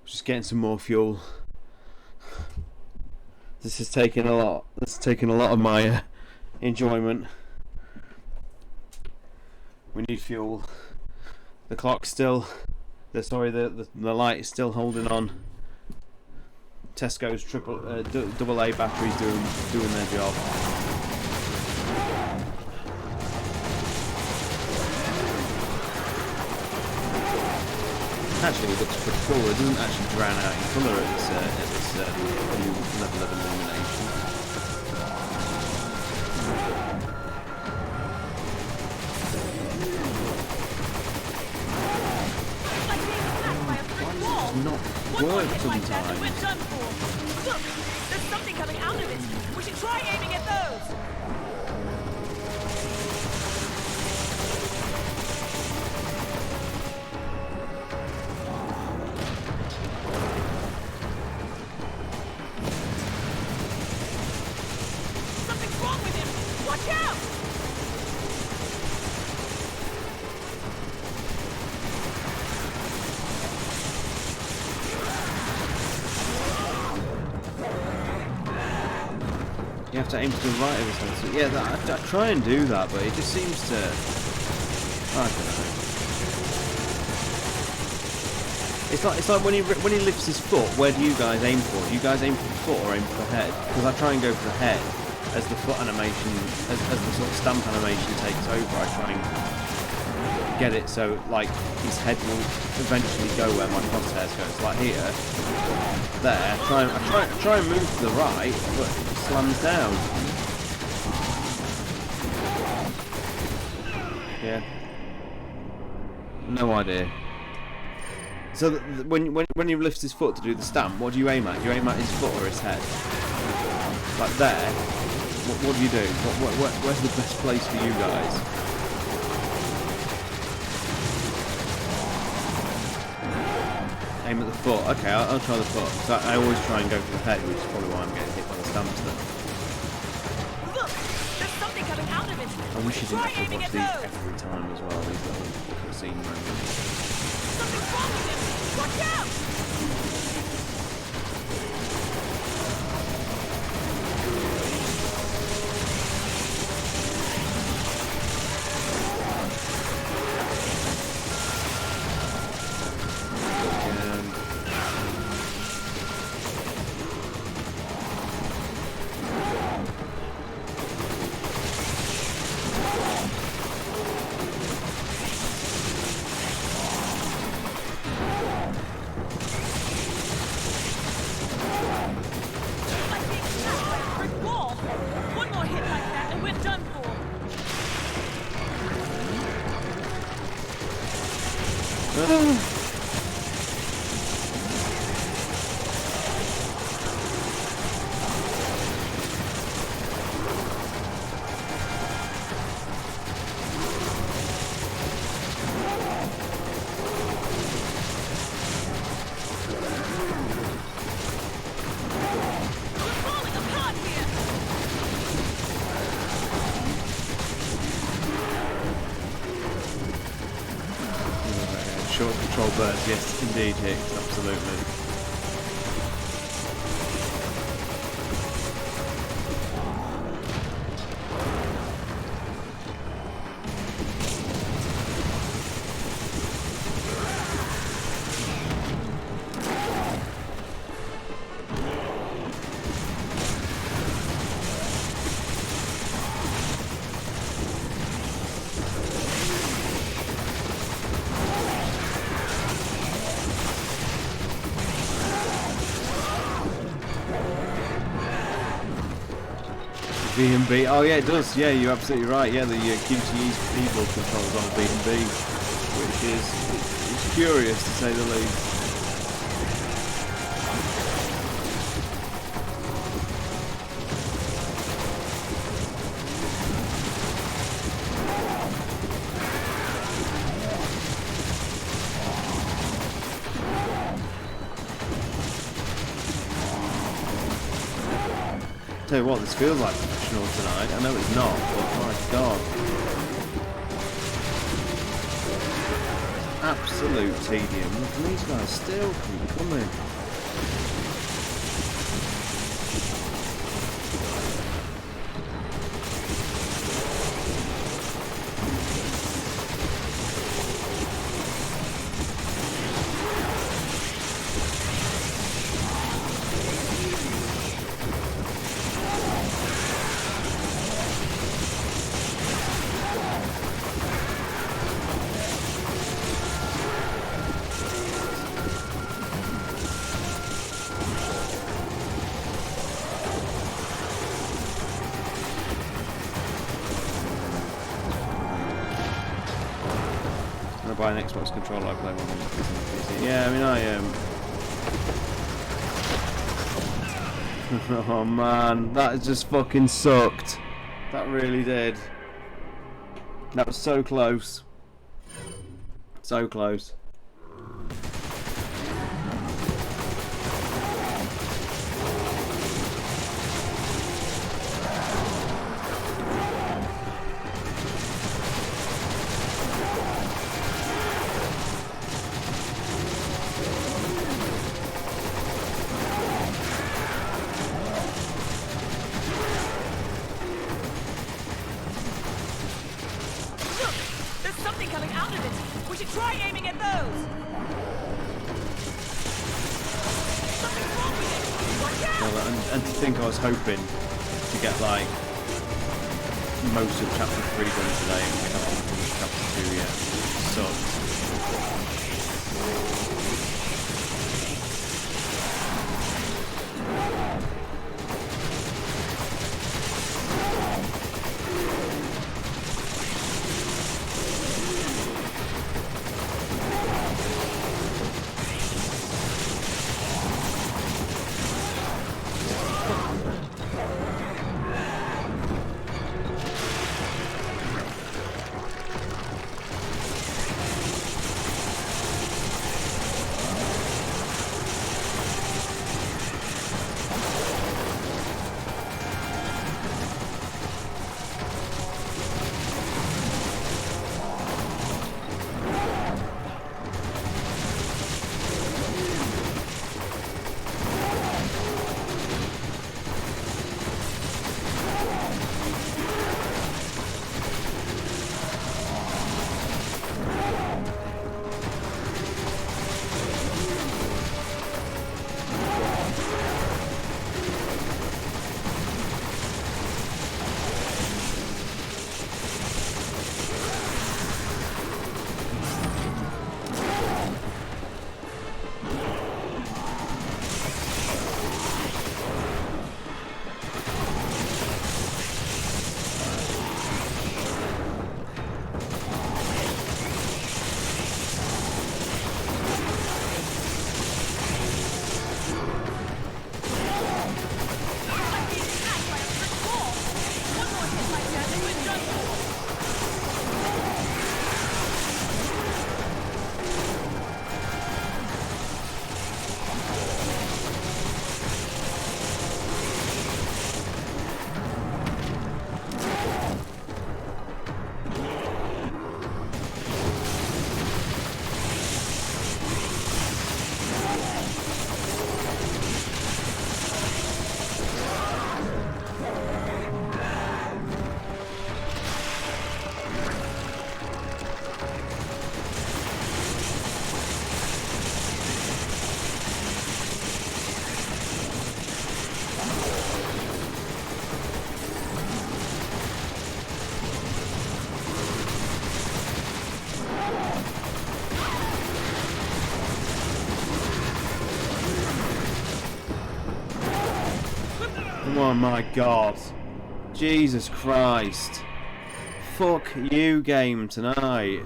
Just getting some more fuel. This has taken a lot. This has taken a lot of my enjoyment. We need fuel. The clock's still. The light is still holding on. Tesco's double A batteries doing their job. Actually, it looks pretty cool. It doesn't actually drown out in colour at this new level of illumination. It's not work sometimes. Look, there's something coming out of it. We should try aiming at those. Something's wrong with him. Watch out! You have to aim to the right every time. So yeah, I try and do that, but it just seems to. I don't know. It's like when he lifts his foot. Where do you guys aim for? Do you guys aim for the foot or aim for the head? Because I try and go for the head as the foot animation, as the sort of stamp animation takes over. I try and get it so like his head will eventually go where my crosshairs go. It's like here, there. I try and move to the right, but it slams down. Yeah. No idea. So when he lifts his foot to do the stamp, what do you aim at? Do you aim at his foot or his head? Like there. What do you do? Where's the best place for you guys? Aim at the foot. Okay, I'll try the foot. So I always try and go for the head, which is probably why I'm getting hit by the stamps then. Look, there's something coming out of it. I wish you didn't have to watch these every time as well, these little scene moments. Something's wrong with him. Watch out! Short control burst, yes indeed Hicks, absolutely. B&B. Oh yeah, it does. Yeah, you're absolutely right. Yeah, the QTE's keyboard controls on B&B, which is it's curious to say the least. Tell you what, this feels like professional emotional tonight. I know it's not, but my God. Absolute tedium. Look at these guys still keep coming. Buy an Xbox controller, I play one on PC. Yeah, I mean oh man, that just fucking sucked. That really did. That was so close. So close. And to think I was hoping to get like most of chapter 3 done today and we haven't finished chapter 2 yet. So oh my God. Jesus Christ. Fuck you, game, tonight.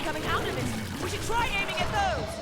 coming out of it. We should try aiming at those.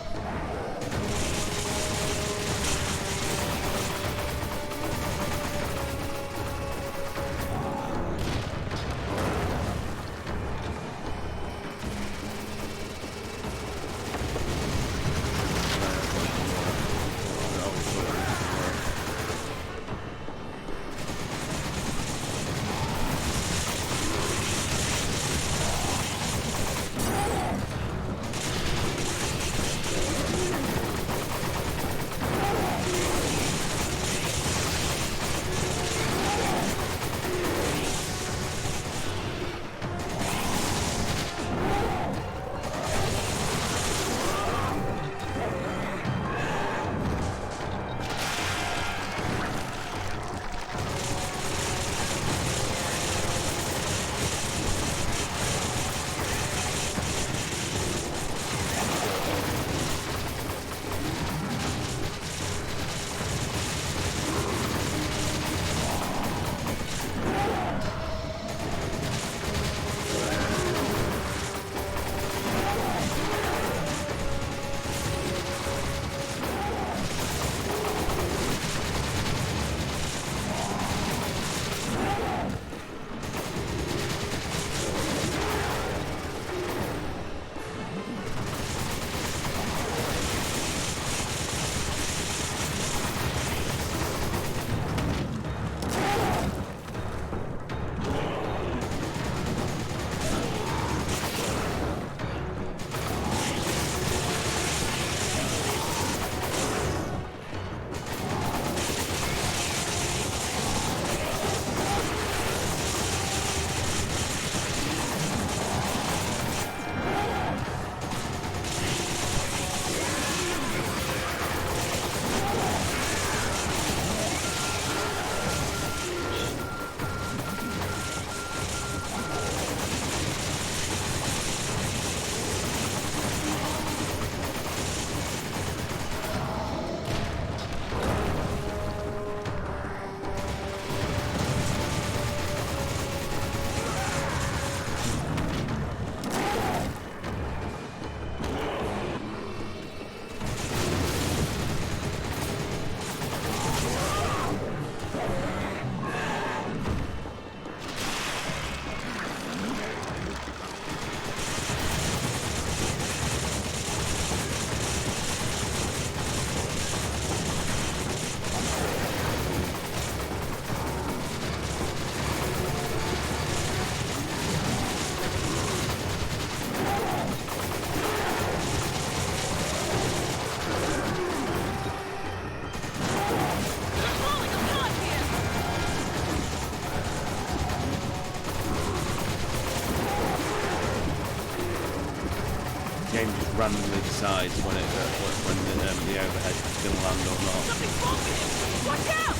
Game just randomly decides when the overhead is going to land or not. Something's wrong with him. Watch out!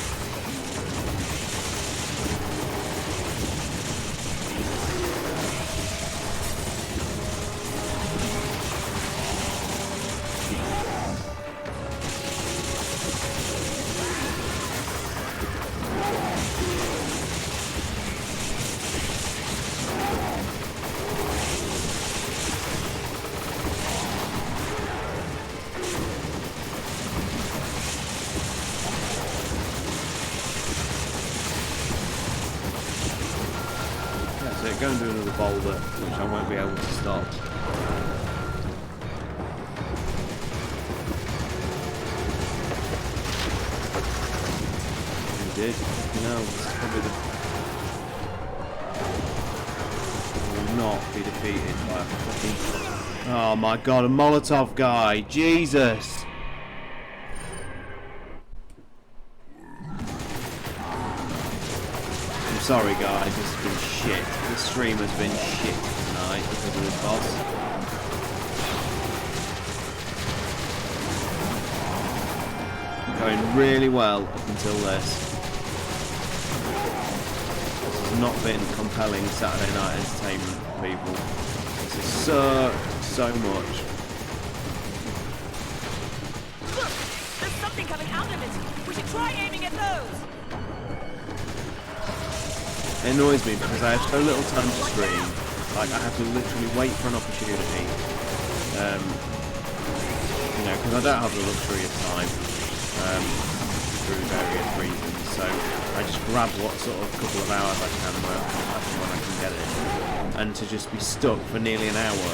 Go and do another boulder, which I won't be able to stop. He did. No, this is probably the... Will not be defeated by a fucking... Oh my god, a Molotov guy! Jesus! Sorry guys, this has been shit. This stream has been shit tonight because of this boss. Going really well up until this. This has not been compelling Saturday night entertainment, people. This has sucked so much. Look! There's something coming out of it! We should try aiming at those! It annoys me because I have so little time to stream Like, I have to literally wait for an opportunity. You know, because I don't have the luxury of time through various reasons. So I just grab what sort of couple of hours I can when I can get it, and to just be stuck for nearly an hour.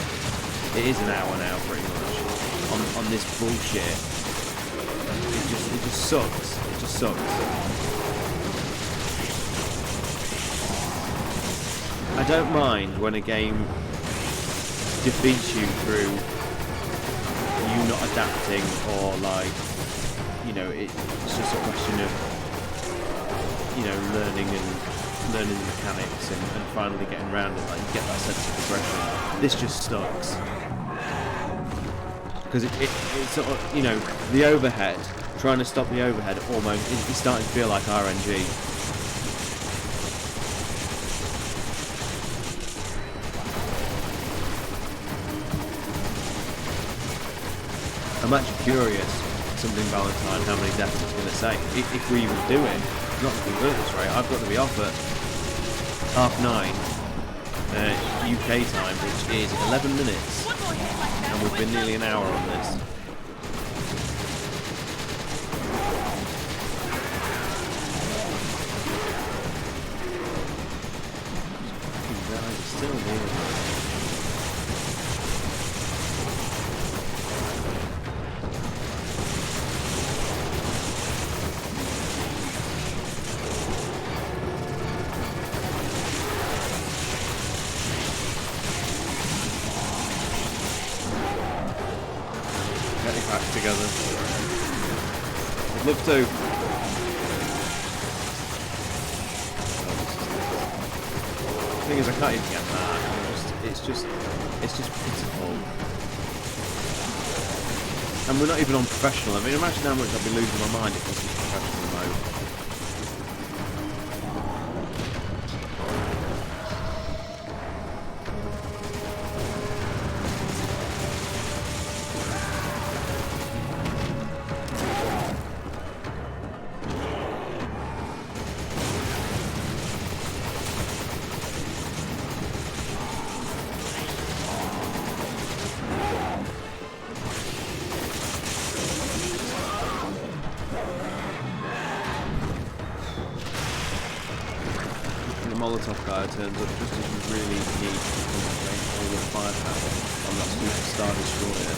It is an hour now, pretty much, on this bullshit. It just sucks. It just sucks. I don't mind when a game defeats you through you not adapting, or like, you know, it's just a question of, you know, learning the mechanics and finally getting around it. Like, you get that sense of progression. This just sucks because it's sort of, you know, the overhead. Trying to stop the overhead almost it's starting to feel like RNG. I'm actually curious, something Valentine, how many deaths it's going to say. If we even do it, it's not looking good at this rate. I've got to be off at 9:30 UK time, which is 11 minutes. And we've been nearly an hour on this. Still here. Getting back together. I'd love to. The thing is, I can't even get that. It's just pitiful. And we're not even on professional. I mean, imagine how much I'd be losing my mind if this was professional mode. Molotov guy turns up just as you really need to concentrate all your firepower on that stupid Star Destroyer.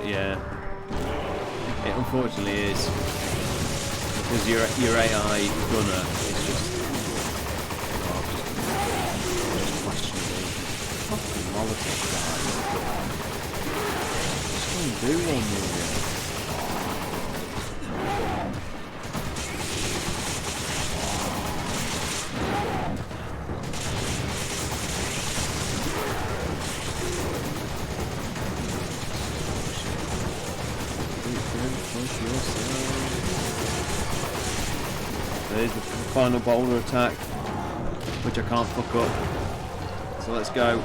Yeah, it unfortunately is, because your AI gunner is just questionable. Fucking Molotov guy. Just don't do one with it. There's the final boulder attack, which I can't fuck up. So let's go.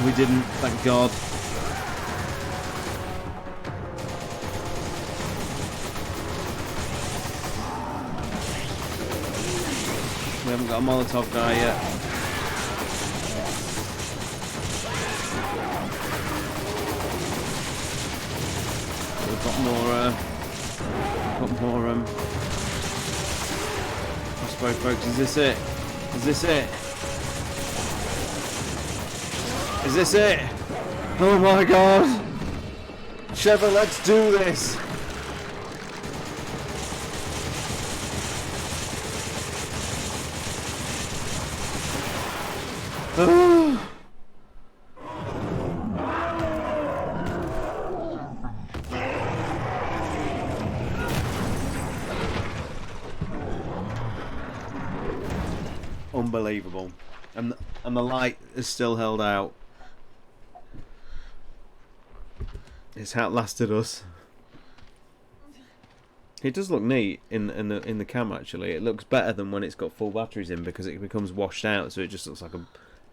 We didn't, thank God. We haven't got a Molotov guy yet. Got more, I suppose, folks, is this it? Is this it? Is this it? Oh my God! Trevor, let's do this! unbelievable. And the light is still held out. It's outlasted us. It does look neat in the cam actually. It looks better than when it's got full batteries in because it becomes washed out, so it just looks like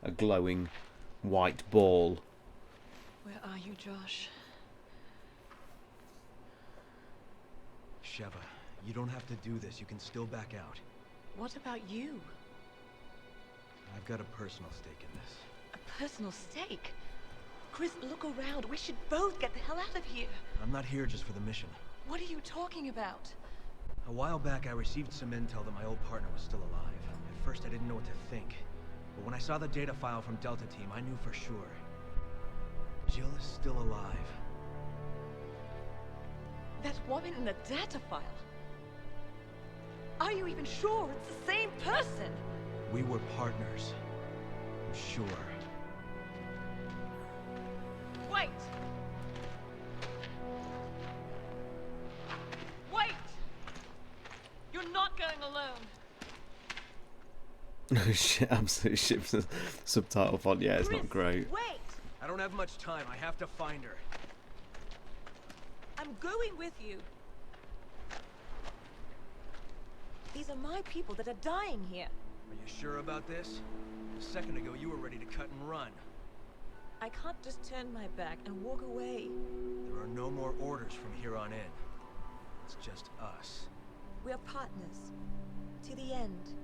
a glowing white ball. Where are you, Josh? Sheva, you don't have to do this. You can still back out. What about you? I've got a personal stake in this. A personal stake? Chris, look around. We should both get the hell out of here. I'm not here just for the mission. What are you talking about? A while back, I received some intel that my old partner was still alive. At first, I didn't know what to think. But when I saw the data file from Delta Team, I knew for sure. Jill is still alive. That woman in the data file? Are you even sure it's the same person? We were partners. I'm sure. Wait! Wait! You're not going alone. Shit, absolute shit subtitle font. Yeah, it's Chris, not great. Wait! I don't have much time. I have to find her. I'm going with you. These are my people that are dying here. Are you sure about this? A second ago, you were ready to cut and run. I can't just turn my back and walk away. There are no more orders from here on in. It's just us. We're partners. To the end.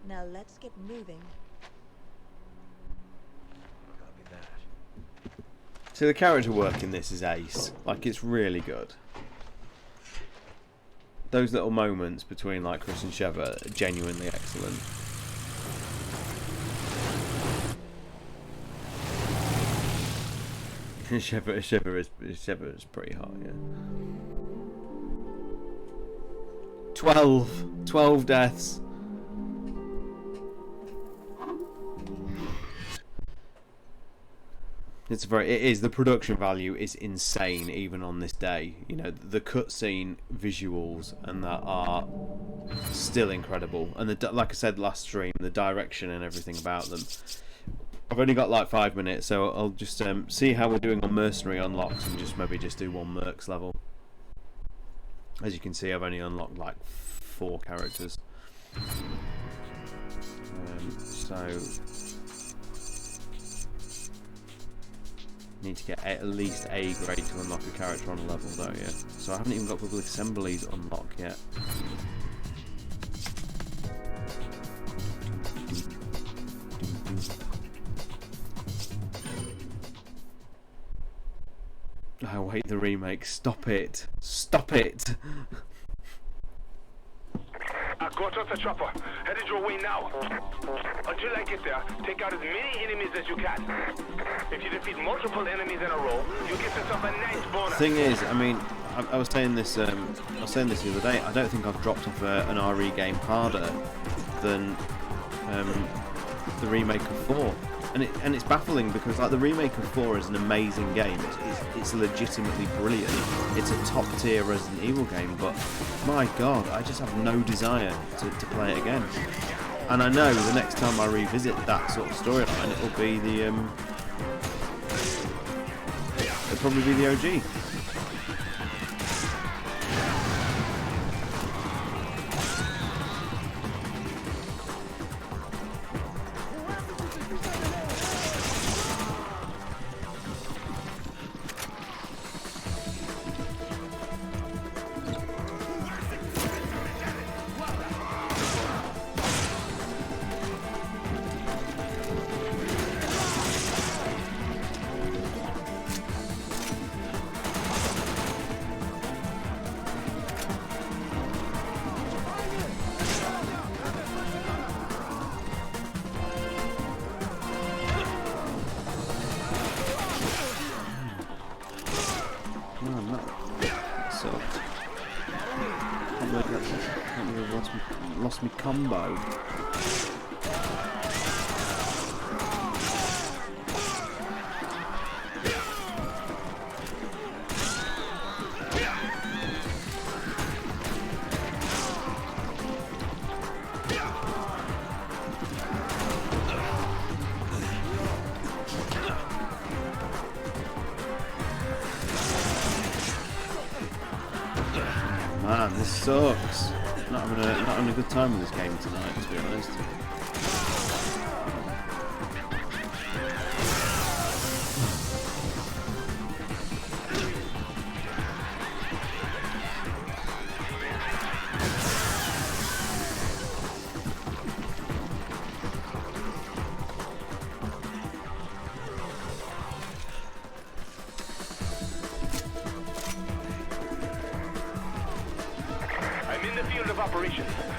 Now let's get moving. Copy that. So the character work in this is ace. Like, it's really good. Those little moments between like Chris and Sheva are genuinely excellent. Sheva is pretty hot, yeah. 12 deaths. The production value is insane even on this day. You know, the cutscene visuals and that are still incredible, and like I said last stream, the direction and everything about them. I've only got like 5 minutes, so I'll just see how we're doing on mercenary unlocks and maybe do one mercs level. As you can see, I've only unlocked like 4 characters. So need to get at least A grade to unlock a character on a level though, yeah. So I haven't even got public assemblies unlocked yet. Oh wait, the remake. Stop it. Stop it. I got us a chopper. Headed your way now. Until I get there, take out as many enemies as you can. If you defeat multiple enemies in a row, you get yourself a nice bonus. Thing is, I mean, I was saying this. I was saying this the other day. I don't think I've dropped off an RE game harder than the remake of 4. And it's baffling because like the remake of 4 is an amazing game. It's legitimately brilliant. It's a top tier Resident Evil game, but my god, I just have no desire to play it again. And I know the next time I revisit that sort of storyline, it'll be it'll probably be the OG. Lost me combo. Man, this sucks. Not having a good time with this game tonight, to be honest.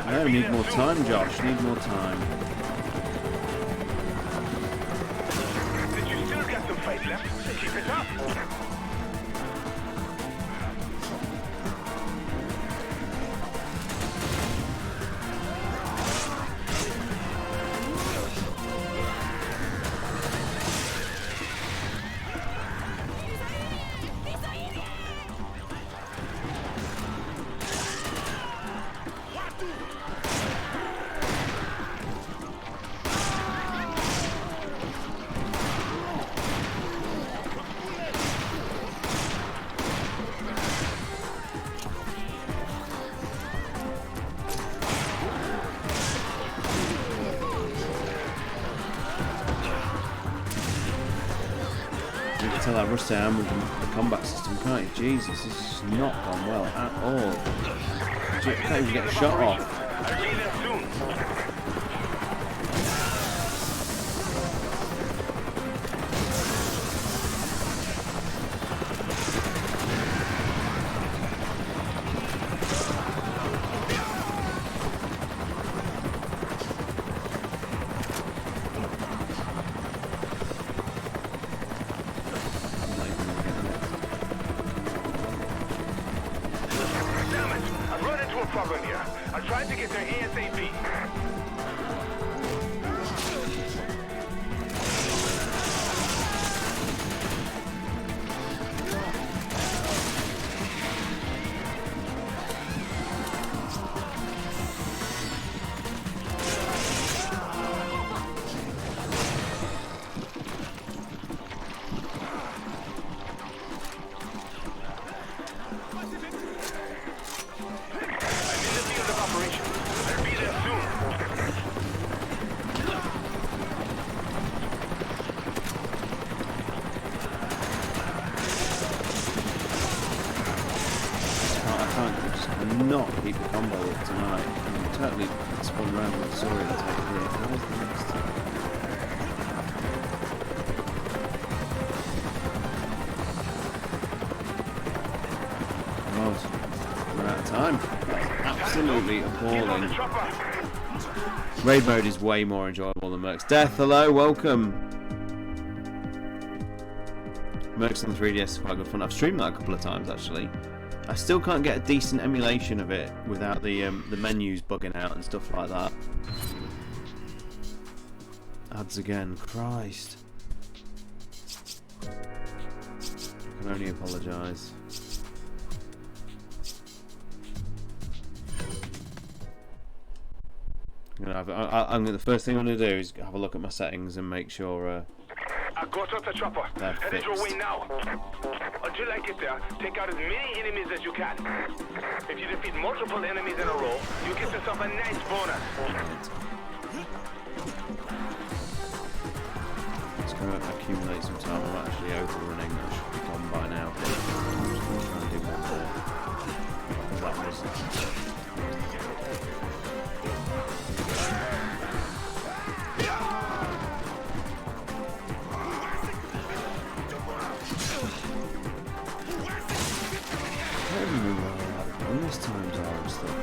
No, need more time, Josh. Need more time. Did you still got some fight left? Keep it up. Tell that rush down with the combat system, can't you? Jesus, this has not gone well at all. You can't even get a shot off. I'll be there soon. Problem here. I'll try to get there ASAP. Not keep the combo up tonight. I'm totally spun around with Sorry to take here. Where's the next time? God, we're out of time. That's absolutely appalling. Raid mode is way more enjoyable than Mercs. Death, hello, welcome. Mercs on the 3DS is quite good fun. I've streamed that a couple of times actually. I still can't get a decent emulation of it without the menus bugging out and stuff like that. Ads again, Christ. I can only apologise. The first thing I'm going to do is have a look at my settings and make sure I got out the chopper. Headed your way now. Until I get there, take out as many enemies as you can. If you defeat multiple enemies in a row, you get yourself a nice bonus. It's going to accumulate some time. I'm actually overrunning. That should be gone by now. I'm just going to try and do one more. That was... bonus times are and stuff.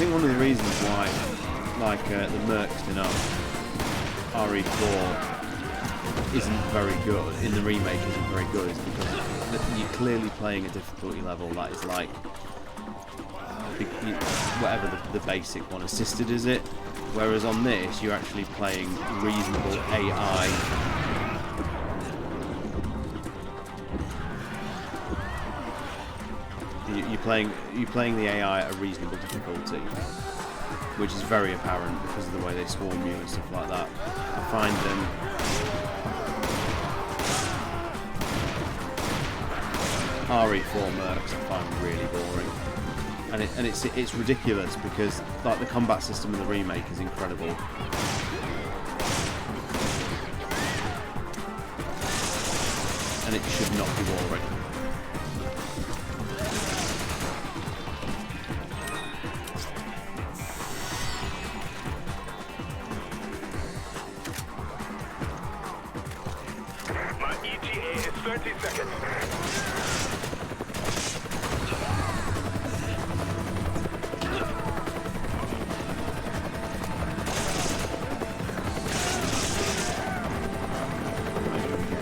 think one of the reasons why, like the Mercs in RE4 isn't very good, in the remake isn't very good, is because you're clearly playing a difficulty level that is like whatever the basic one, assisted is it? Whereas on this you're actually playing reasonable AI. You're playing the AI at a reasonable difficulty, which is very apparent because of the way they swarm you and stuff like that. I find RE4 Mercs I find really boring, and it's ridiculous because like the combat system in the remake is incredible. And it should not be boring. My ETA is 30 seconds.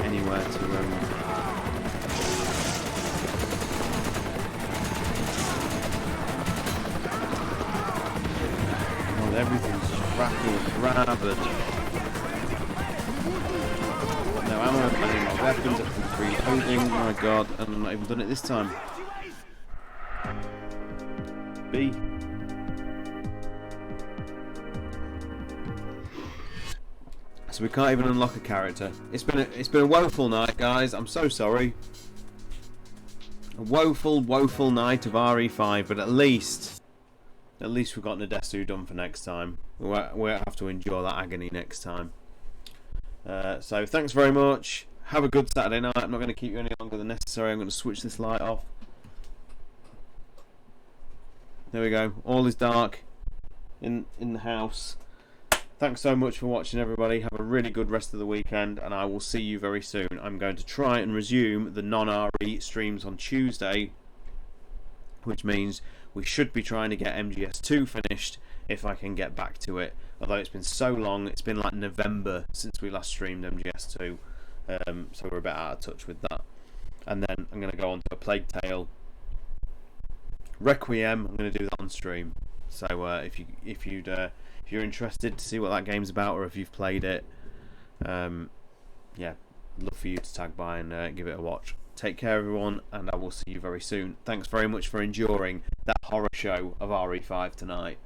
Anywhere to well, everything's just rattle and grab and no ammo, and my weapons are from free loading, my god, and I'm not even done it this time. B. So we can't even unlock a character. It's been a woeful night, guys. I'm so sorry. A woeful night of RE5, but at least we've got Nadesu done for next time. We'll have to endure that agony next time. So thanks very much. Have a good Saturday night. I'm not going to keep you any longer than necessary. I'm going to switch this light off. There we go. All is dark in the house. Thanks so much for watching, everybody. Have a really good rest of the weekend, and I will see you very soon. I'm going to try and resume the non-RE streams on Tuesday, which means we should be trying to get MGS2 finished if I can get back to it. Although it's been so long, it's been like November since we last streamed MGS2, so we're a bit out of touch with that. And then I'm going to go on to a Plague Tale Requiem. I'm going to do that on stream. So if you're interested to see what that game's about, or if you've played it, yeah, love for you to tag by and give it a watch. Take care, everyone, and I will see you very soon. Thanks very much for enduring that horror show of RE5 tonight.